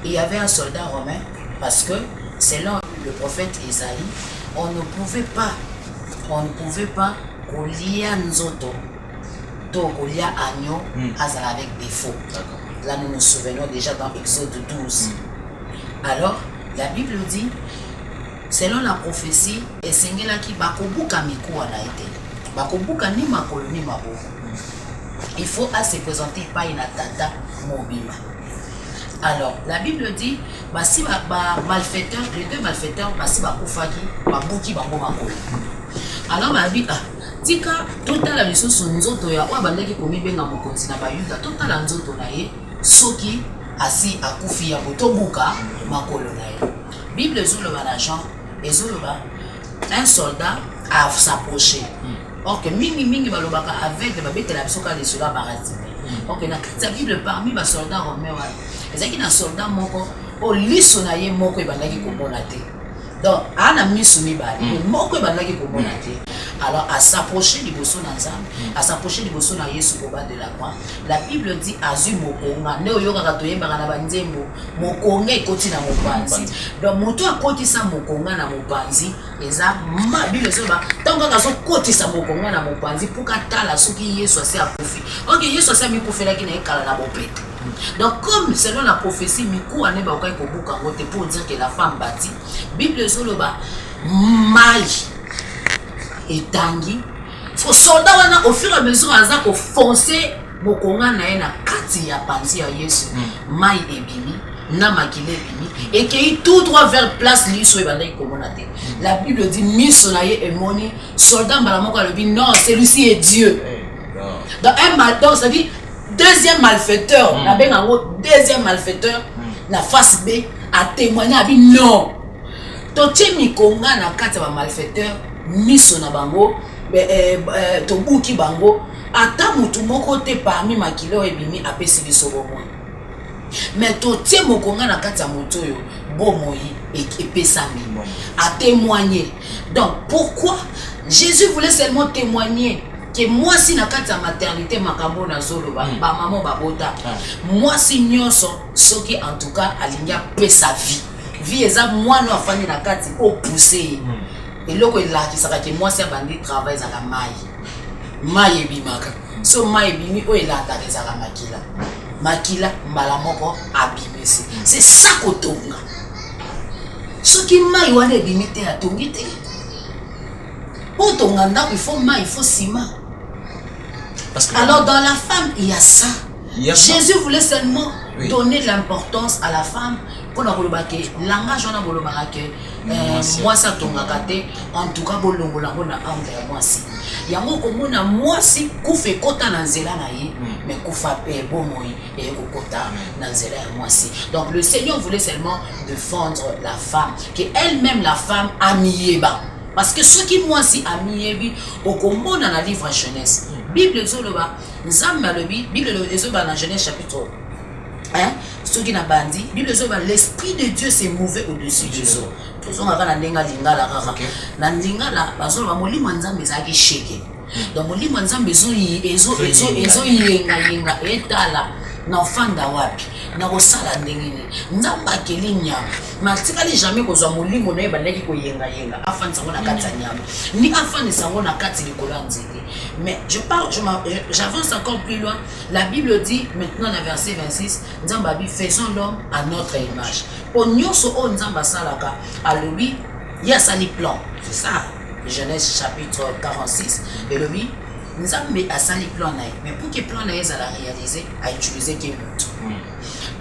il y avait un soldat romain parce que selon le prophète Isaïe, on ne pouvait pas coller un nzoto, donc coller agneau avec des faux. Là nous nous souvenons déjà dans Exode 12. Alors la Bible dit, selon la prophétie, et Sengela qui bakobuka miku a été, bakobuka ni makolo ni maboko. Il faut se présenter par une tata mobile. Alors, la Bible dit, si malfaiteur, les 2 malfaiteurs, si bakufaki, babuki bango makolo. Alors, ma vie, tika total la mission sur nzoto ya wa bandaki komi benga mokonzi na bayuda total la nzoto na ye soki asi akufi ya botobuka makolo na ye. Bible zoloba na Jean ezoloba un soldat a s'approché. Or que mingi balobaka avec babetela biso ka lesola baratime. Ok, na la Bible parmi les soldats romains, il y a un soldat moko, au liso na ye moko e bandaki komona te. Donc, ana misumi ba, moko e bandaki komona te. Alors, à s'approcher du bosso nanzam, à s'approcher du bosso na Yesu ko ba de la croix, la Bible dit azu mokonga, ne oyo ka toye ba na banzembo, mokonga ekoti na mopanzi. Donc, moto akoti sa mokonga na mopanzi, eza ma Bible zoba, tango ka so koti sa mokonga na mopanzi pour ka tala soki Yesu ase akufi. OK, Yesu ase mi kufela ki na ekala na bopete. Donc, comme selon la prophétie, Mikou ane ba okai ko buka ngote pour dire que la femme bâtit, Bible zoloba mal et tangi. So soldat wana au fur et à mesure aza ko foncer mokonga na ye na kati ya panzi ya Yesu. Mai ebimi na makile ebimi et qui tout droit vers place liso e bandai komona te. La Bible dit miso na ye emoni soldat mbala moko alobi non, celui-ci est Dieu. Dans un matin, ça dit deuxième malfaiteur, na bengango deuxième malfaiteur na face B a témoigné a dit non. Toche mikonga na kati ba malfaiteur miso na bango tobuki bango ata mutu moko te parmi makilo ebimi apesi biso bomoi. Mais toche mokonga na kati ya moto yo bomoi epesami a témoigner. Donc pourquoi Jésus voulait seulement témoigner que moi si na kati ya maternité makambo na zoloba ba maman ba bota moi si nyonso soki en tout cas alinga pesa vie eza mwana afandi na kati o pousser et loko elakisaka ke moi si abandi travail za mai ebimaka so mai ebimi o elata ezaka makila mbala moko abimisi c'est ça kotonga soki mai wana ebimi te atongi te pour tonga ndako il faut mai il faut ciment. Alors dans la femme il y a ça. Jésus voulait seulement donner l'importance à la femme pour la langage on a bolobaka que moi ça tongaka te en tout cas bolongola na anga ya mwasi yango komona mwasi kufa kota na nzela na ye mais kufa pe bomoi et kokota na nzela ya mwasi. Donc le Seigneur voulait seulement défendre la femme que elle-même la femme amiyeba parce que ce qui mwasi amiyebi okomona na livre Genèse Bible zoloba nzambe alobi Bible ezoloba na Genèse chapitre Ce qui n'a pas dit, l'esprit de Dieu s'est mauvais au-dessus des eaux. Tous on a lingala kaka. Na lingala bazo ba molimo nzambe za ki shake. Donc molimo nzambe ezo yenga etala na ofanda wapi. Na kosala ndengene. Nzamba kelinya. Matikali jamais kozwa molimo na ebandaki ko yenga afani sango na kati ya nyama. Ni afani sango na kati likolo nzete. Mais j'avance encore plus loin. La Bible dit maintenant dans verset 26, Nzamba bi faisons l'homme à notre image. Pour nyonso o Nzamba salaka, à lui, il y a sali plan. C'est ça. Genèse chapitre 46 et lui Nzamba a sali plan naï. Mais pour que plan naï ça la réaliser, a utiliser qui monte.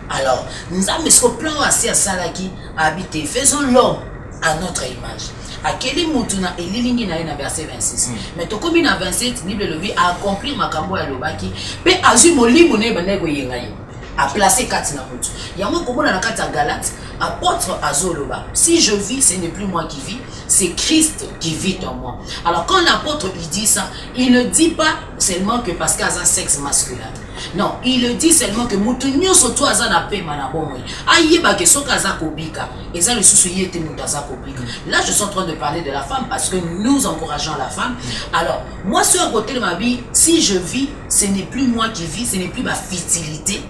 Alors, Nzamba ce plan assez à salaki habiter faisons l'homme à notre image. À quel mutuna et lilingi na verset 26. Mais to comme na 27, Bible le a accompli makambo ya lobaki, pe azu molimo ne bandeko yenga ye. A placé 4 na mutu. Yango komona na 4 Galates, apôtre azoloba. Si je vis, ce n'est plus moi qui vis, c'est Christ qui vit en moi. Alors quand l'apôtre il dit ça, il ne dit pas seulement que parce qu'il a un sexe masculin. Non, il le dit seulement que mutunyo soto azana pe manabomwe. Ayeba ke soka za kobika, eza le susu yete mutaza kobika. Là je suis en train de parler de la femme parce que nous encourageons la femme. Alors, moi sur un côté de ma vie, si je vis, ce n'est plus moi qui vis, ce n'est plus ma futilité,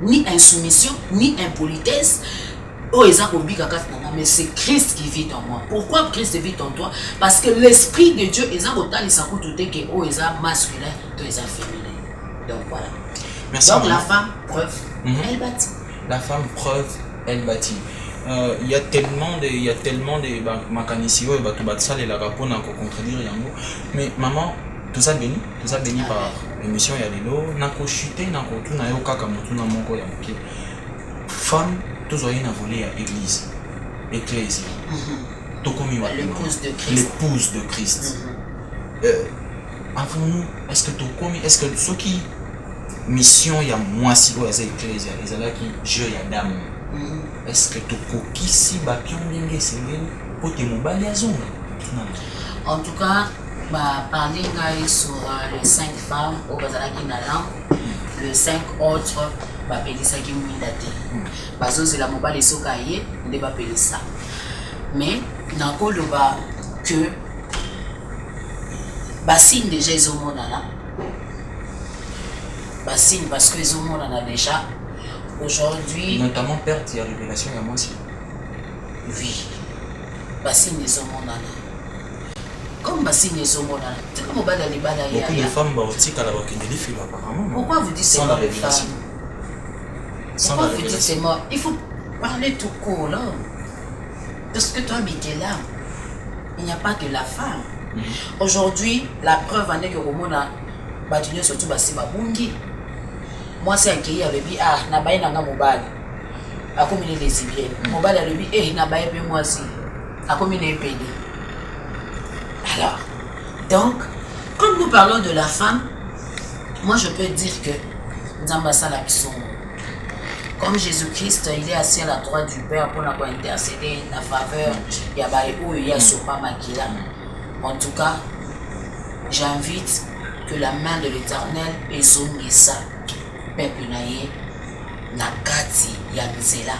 ni insoumission, ni impolitesse. Oh, mais c'est Christ qui vit en moi. Pourquoi Christ vit en toi? Parce que l'esprit de Dieu est masculin, est féminin. Donc voilà. Merci. Donc la femme preuve, elle bâtit. La femme preuve, elle bâtit. Il y a tellement de mécaniciens et de la rapport à contredire yango. Mais maman, tout ça béni par l'émission Yalelo, nako chuté, nako tout na yo kaka mutu na moko ya moké. Femme, tous ont une volée à l'église, ecclésie. L'épouse de Christ. Avons-nous, est-ce que ceux qui mission ya moi si o eza ecclésia ezala ki jeu ya dame. Est-ce que tokoki si bapion ndenge sengeli po te mobali azonga? En tout cas, parler sur les 5 femmes au bazalaki na lampe, les 5 autres bapelisaki mwindate. Bazo c'est la mobali soka ye nde bapelisa. Mais nakoloba que bassigne déjà ezomona là. Bassigne parce que ezomona na déjà aujourd'hui. Notamment perte et révélation à moi aussi. Oui. Bassigne ezomona là. Comme bassigne ezomona là. C'est comme mobali libala ya. Beaucoup de femmes baotika la bakendeli filo apparemment. Pourquoi vous dites c'est la révélation? Pourquoi vous dites c'est mort? Il faut parler tout court là. Parce que toi, Mikela, il n'y a pas que la femme. Aujourd'hui, la preuve en est que Romona Batunyo surtout basi babungi. Moi c'est un qui avait dit ah nabaye nanga mobali. A comme les lesbiennes. Mobali a dit eh nabaye pe moi aussi. A comme il est pédé. Alors, donc quand nous parlons de la femme, moi je peux dire que Nzambasa la bison. Comme Jésus-Christ, il est assis à la droite du Père pour intercéder la faveur. Il y a Sopa Makila. En tout cas, j'invite que la main de l'Éternel ezongisa peuple naye nakati yanzela.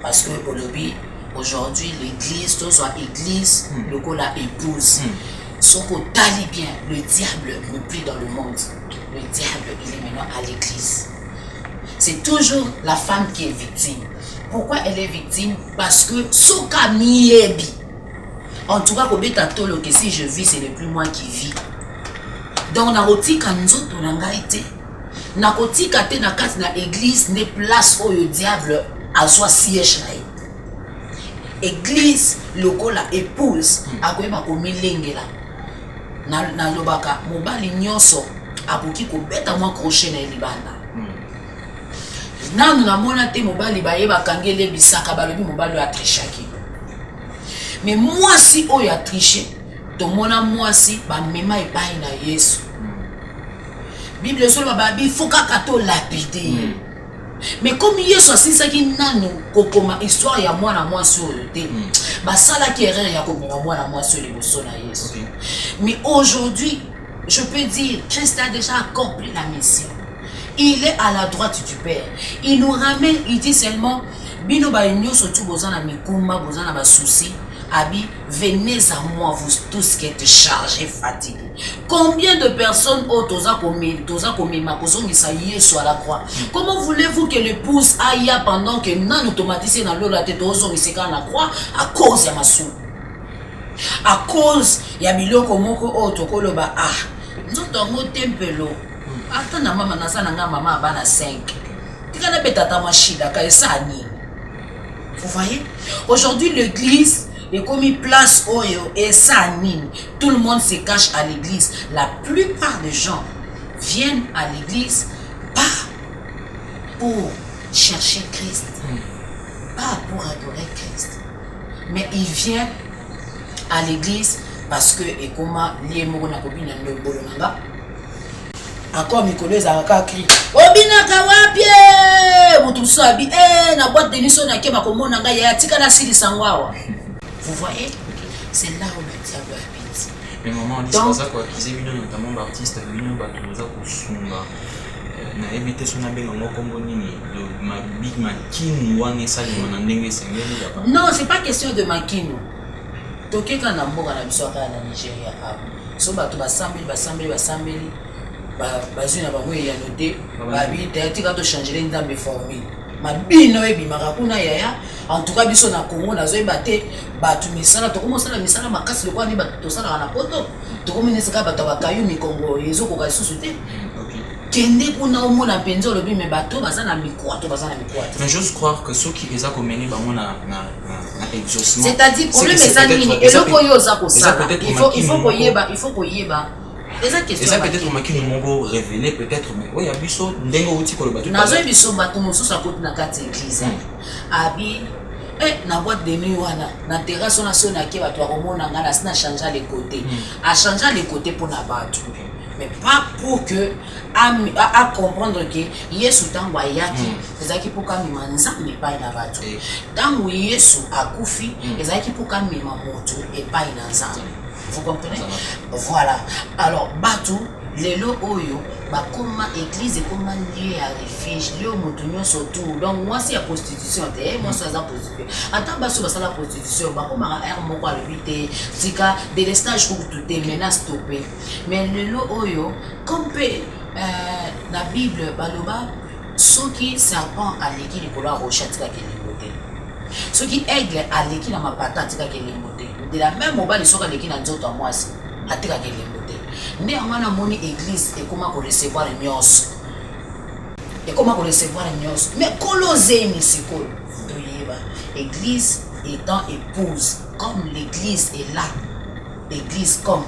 Parce que aujourd'hui l'église, tout soit église, le coup la épouse. Son tali bien, le diable ne plus dans le monde. Le diable, il est maintenant à l'église. C'est toujours la femme qui est victime. Pourquoi elle est victime? Parce que soka miebi. En tout cas, que si je vis, ce n'est plus moi qui vis. Donc, nakotika nzoto nanga ite. Nakotika te nakati na église ne place où le diable a soit siège na. Église loko la épouse akoyeba komilengela. Na lobaka mobali nyonso akoki kobeta mwa crochet na libanda. Nanu na mona te mobali baye bakangele bisaka balobi mobali a trichaki. Mais moi si oyo a triché, to mona moi si ba mema epai na Yesu. Bible sur ba babi foka kato lapider. Mais comme Yesu asisaki nanu kokoma histoire ya mwana mwasi oyo te. Ba sala ki erreur ya kokoma mwana mwasi oyo liboso na Yesu. Mais aujourd'hui, je peux dire Christ a déjà accompli la mission. Il est à la droite du Père. Il nous ramène, il dit seulement, bino ba nyo surtout bozana mikumba, bozana ba souci, abi, venez à moi vous tous qui êtes chargés, fatigués. Combien de personnes ont toza komi makozongi sa Yesu à la croix? Comment voulez-vous que l'épouse aille pendant que nan automatisé dans l'eau la tête ozongi seka na croix à cause ya masu? À cause ya biloko moko o tokoloba ah, nzoto ngo tempelo. Attends na mama naza nanga mama bana 5. Tikana betata machida ka esani. Vous voyez? Aujourd'hui l'église est comme une place oyo et sanine. Tout le monde se cache à l'église. La plupart des gens viennent à l'église pas pour chercher Christ, pas pour adorer Christ, mais ils viennent à l'église parce que et comment lié moko na copine na bolonanga encore mikolo ezalaka cri obinaka wapie mutu sabi na boîte de nuit so na keba komona nga ya tika na sili sangwawa. Vous voyez, c'est là où le diable habite. Mais maman, on dit c'est ça quoi, qu'ils aient notamment l'artiste venu batuza kusunga na éviter son abel en kombo nini ma big makin wane ça les manandenge sengeli là. Non, c'est pas question de makino. Toke kana mboka na biso kala na Nigeria hapo. So batu basambeli bazuna bango ya noté babi tika to changer ndambe formule. Mabino ebimaka kuna yaya en tout cas biso na Congo nazoyeba te batu misala tokomosala misala makasi lokwa ni bato tosala na poto tokominesaka bato bakayu mikongo ezokoka lisusu te. Kende kuna omona mpenza olobi me bato baza na mikwato. Mais j'ose croire que ceux qui les a commenés bango na exaucement, c'est-à-dire problème eza nini eloko yo za kosala il faut koyeba. Et ça peut-être maki mongo révélé peut-être mais oui abiso ndengo uti ko le bateau nazo biso bato mosusu akoti na kati église abi na boîte de nuit wana na terrasse on a sonné ke bato akomona ngana sina changer les côtés a changer les côtés pour na bato mais pas pour que à comprendre que Yesu tango ayaki ezaki pour kamima nzambe pa na bato tango Yesu akufi ezaki pour kamima moto et pas na nzambe. Vous comprenez? Voilà. Alors, Batu, lelo oyo, bakoma église et comme lieu à refuge, lieu au montonio surtout. Donc, moi, c'est la prostitution. Moi, c'est la prostitution. Attends, baso, c'est la prostitution. Bakoma a un mot à l'habiter. Tika, délestage pour tout est menace stoppé. Mais lelo oyo, comme la Bible, baloba, ceux qui serpent à l'église, les couleurs rochette, tika, qui est ceux qui aigle à l'équipe dans ma patate, tika, qui est de la même mobile ils sont à l'équipe dans d'autres mois si à tika que les motés néanmoins na moni église et comment recevoir les mios mais colosé misiko doyeba église étant épouse comme l'église est là, l'église comme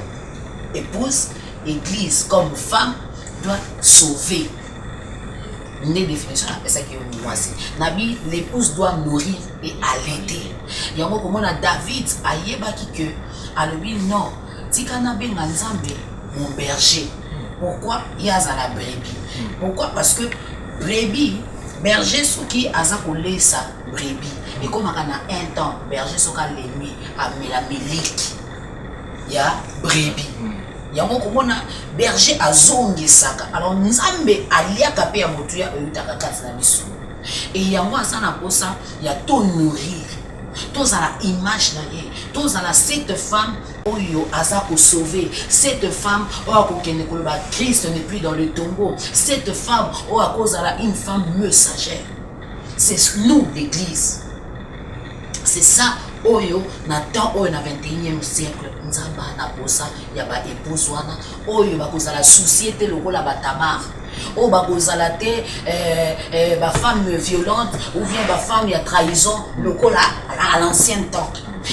épouse, l'église comme femme doit sauver. Une définition après ça qui est moi Nabi l'épouse doit nourrir et allaiter. Il y a comme on a David ayeba qui que alobi non tikana benga nzambe mon berger. Pourquoi il y a la brebis? Pourquoi? Parce que brebis berger ceux qui aza collé sa brebis et comme on a un temps berger ceux qui l'ennemi a mis la milique il y a brebis. Yango komona berger azongi saka alors nzambe aliaka pe ya motu ya oyutaka kati na biso et yango asana posa ya to nourrir tous à la image na ye tous à la cette femme oyo aza ko sauver cette femme oyo akokende koloba Christ n'est plus dans le tombeau cette femme oyo à cause à une femme messagère. C'est nous l'église, c'est ça oyo na temps oyo na 21e siècle nzamba na posa ya ba épouse wana oyo ba kozala société lokola ba Tamar o ba kozala te ba femme violente ou bien ba femme ya trahison lokola à l'ancien temps.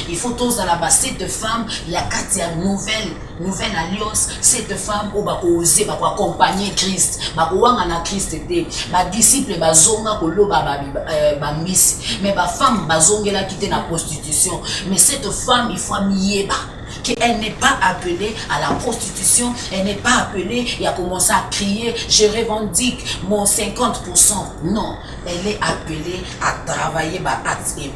Il faut tous à la base cette femme il y a quatre nouvelle alliance cette femme o ba oser ba accompagner Christ ba wanga na Christ te ba disciple ba zonga ko loba ba miss mais ba femme ba zongela quitter la prostitution mais cette femme il faut mieba qu'elle n'est pas appelée à la prostitution, elle n'est pas appelée et a commencé à crier je revendique mon 50%. Non, elle est appelée à travailler et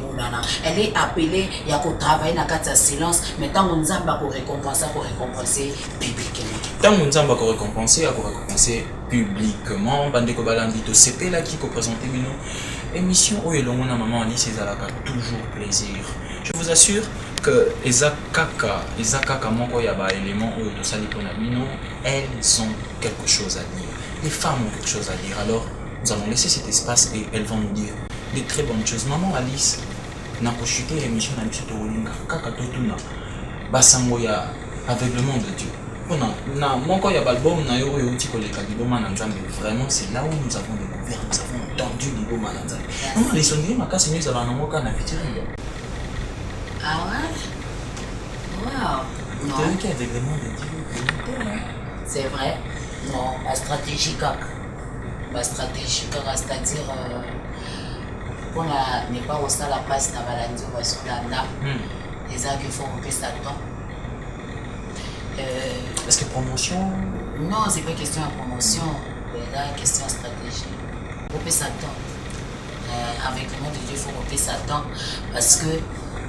elle est appelée et à travailler dans le silence mais tant qu'on récompenser bibliquement. Tant qu'on récompenser publiquement. Bandeko Balandito CP là qui présente une émission où il a maman Alice Ezalaka toujours plaisir. Je vous assure que Ezakaka Moko Yaba élément où de Saliponamino, elles ont quelque chose à dire. Les femmes ont quelque chose à dire. Alors nous allons laisser cet espace et elles vont nous dire des très bonnes choses. Maman Alice n'a pas chuté l'émission d'Alice Towolinga Kaka Totuna Basango ya aveuglement de Dieu. Na moko ya balbum na yo uti koleka liboma na Nzambe. Vraiment c'est là où nous avons découvert, nous avons entendu liboma na Nzambe. Maman les sonneries makasi nous avons ngoka na featuring. Ah ouais? Wow. Non. Qui aveuglement de Dieu. C'est vrai. Non, la stratégie kaka. La stratégie kaka, c'est-à-dire pour ne pas aussi la place dans la radio parce que là les gens qui font un peu ça temps. Est-ce que promotion? Non, c'est pas question de promotion, c'est là question de stratégie. On peut s'attendre. Avec le nom de Dieu, il faut qu'on peut s'attendre parce que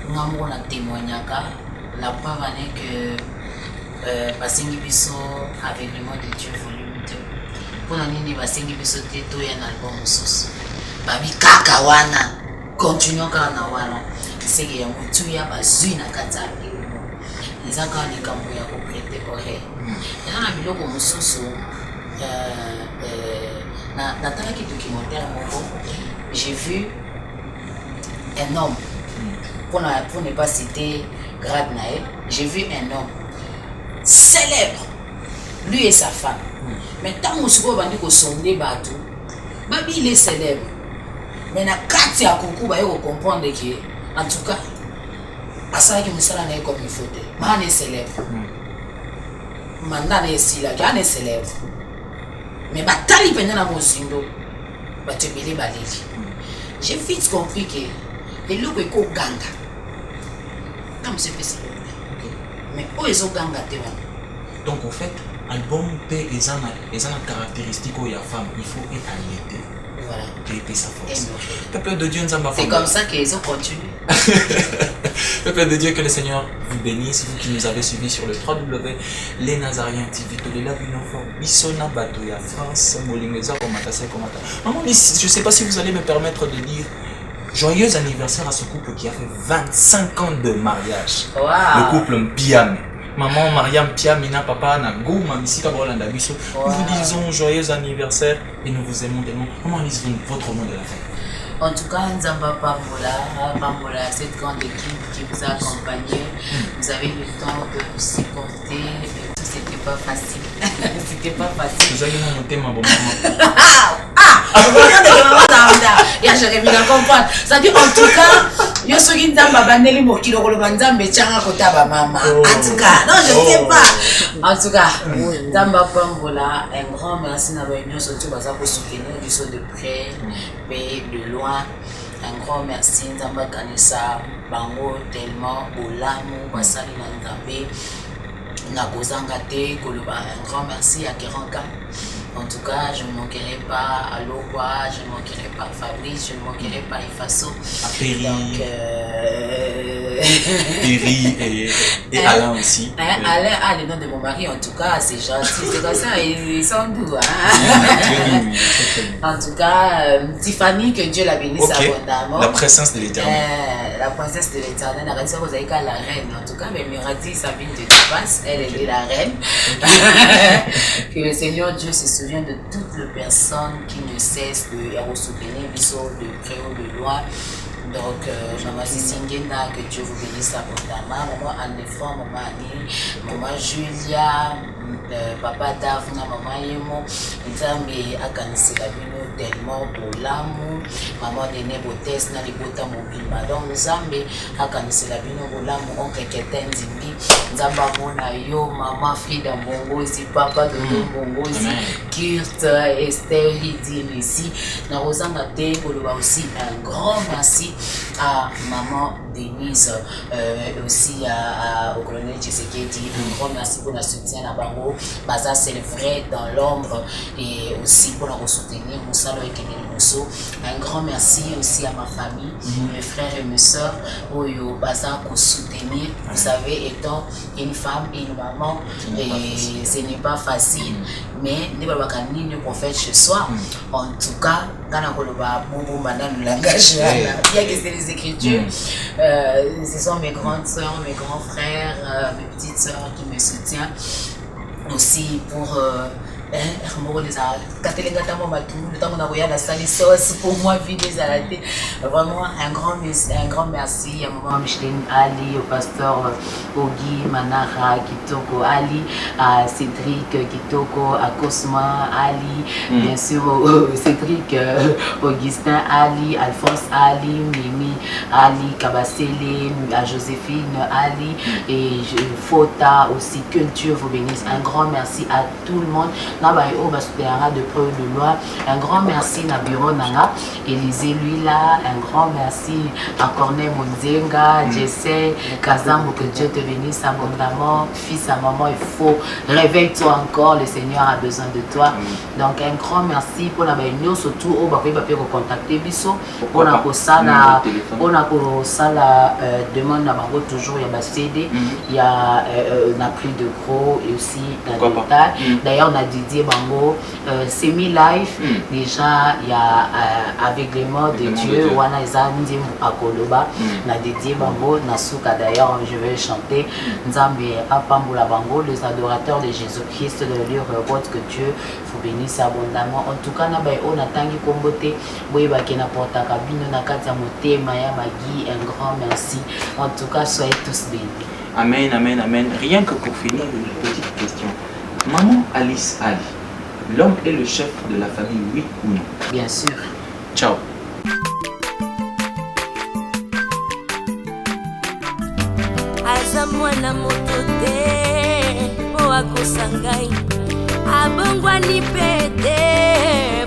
nous avons un témoignage. La preuve est que Basengi Biso avec le nom de Dieu volume 2. Pour nous, Basengi Biso Teto et un album sous. Babi kaka wana, continuons kana wana. C'est que mutu ya bazui na katabi. Les encore les camps ya ko prêter oreille. Et dans la biloko mususu na taki documentaire moko, j'ai vu un homme pour ne pas citer Grad Naël, j'ai vu un homme célèbre, lui et sa femme. Mais tant que je vais sonder bateau, Babi il est célèbre. Mais na kati ya kuku ba yo comprendre que en tout cas asala ki musala na comme il faut te. Man est célèbre. Manda na esila, gan est célèbre. Mais batali pena na mozindo. Ba tebele baleli. J'ai vite compris que les loko eko ganga. Comme c'est possible. Mais où ils ont ganga te wana. Donc au fait, album P et en caractéristique où il y a femme, il faut être aligné. Voilà. Qui sa force. Peuple de Dieu, nous avons. C'est comme ça qu'ils ont continué. Peuple de Dieu, que le Seigneur vous bénisse, vous qui nous avez suivis sur le www.lesnazariens TV, de la Binofort, Bissona Batoya, France, Molingeza, Komata. Maman, je ne sais pas si vous allez me permettre de dire joyeux anniversaire à ce couple qui a fait 25 ans de mariage. Wow. Le couple Mpiame. Maman Mariam Piamina, papa Nago, Mamisika Bolanda Biso. Nous vous disons joyeux anniversaire et nous vous aimons tellement. Comment lisez votre mot de la fin? En tout cas, Nzamba Pambola, cette grande équipe qui vous a accompagné, vous avez eu le temps de vous supporter, tout c'était pas facile. C'était pas facile. Vous avez noté ma bonne j'aurais bien comprendre. C'est-à-dire, en tout cas, je suis Nzamba Baneli Mokilo Nzamba Changa Kotaba Mama. En tout cas, non, je ne sais pas. En tout cas, Nzamba Pambola, un grand merci d'avoir venu surtout pour soutenir du saut de près, mais de loin. Un grand merci Nzamba Kanisa Bango tellement Olamu Basali Nzambe Nakozanga te Koloba. Un grand merci à Keranka. En tout cas, je ne manquerai pas à Lokwa, je ne manquerai pas à Fabrice, je ne manquerai pas à Ifaso. À Péri. Donc, Péri et Alain aussi. Alain a le nom de mon mari, en tout cas, c'est gentil. C'est comme ça, ils sont doux. Hein? En tout cas, Tiffany, que Dieu la bénisse abondamment. La présence de l'Éternel. La princesse de l'Éternel, la reine, vous avez qu'à la reine. En tout cas, mais Mirati Sabine de Tupas, elle est la reine. Que le Seigneur Dieu se souvient de toutes les personnes qui ne cessent de soutenir, de près ou de loin. Donc, Maman Sissingena, que Dieu vous bénisse abondamment. Maman Anne-Franc, Maman Annie, Maman Julia, Papa Davna, Maman Yemo, Nzambe akanisela bino tellement pour l'amour. Maman Dene Botes, Nalibota Mobimba. Donc, Nzambe akanisela bino pour l'amour. Oncle Keten Zimbi, Nzamba Mona Yo, Maman Frida Mbongozi, Papa Dodo Mbongozi, Kurt, Esther, Hidin ici. Narozanga Te, Koloba aussi un grand merci à Maman Denise, aussi au colonel Tshisekedi, un grand merci pour le soutien à Bango. baza célébrer dans l'ombre et aussi pour la soutenir Moussalo et Kenny Mousso. Un grand merci aussi à ma famille, mes frères et mes soeurs, où baza pour soutenir. Vous savez, étant une femme et une maman, et ce n'est pas facile, mais ne pas le prophète chez soi. En tout cas, quand on a le langage, bien que c'est les Écritures, ce sont mes grandes soeurs, mes grands frères, mes petites soeurs qui me soutiennent aussi pour pour moi vraiment un grand merci à maman Micheline Ali, au pasteur Ogi Manara Kitoko Ali, à Cédric Kitoko, à Cosma Ali, bien sûr Cédric Augustin Ali, Alphonse Ali, Mimi Ali Kabasele, à Joséphine Ali et Fota aussi, que Dieu vous bénisse. Un grand merci à tout le monde. De preuve de loi. Un grand merci à Bureau Nanga, Élisée Luila, un grand merci à Corneille Monzenga, Jesse Kazambo, que Dieu te bénisse abondamment. Fils à maman, il faut réveille-toi encore, le Seigneur a besoin de toi. Donc un grand merci pour la réunion, surtout au Bakoui Papier contacter Bisso. On a pour ça la demande à Bango toujours, il y a CD, il y a on a pris de gros et aussi la détail. D'ailleurs on a Didier Bango, semi-life, déjà il y a avec les mots de Dieu, Wana Zandi Akoloba, na Didier Bango, Nasuka d'ailleurs, je vais chanter Nzambe Apambula Bango, les adorateurs de Jésus-Christ, de lieu repose que Dieu vous bénisse abondamment. En tout cas, on a tangi kombote, boyeba kena porta kabino na kati ya motema ya magi, un grand merci. En tout cas, soyez tous bénis. Amen, amen, amen. Rien que pour finir, une petite question. Maman Alice Ali, l'homme est le chef de la famille, oui ou non? Bien sûr. Ciao. aza mwana moto te po akosa ngai abongwani pe te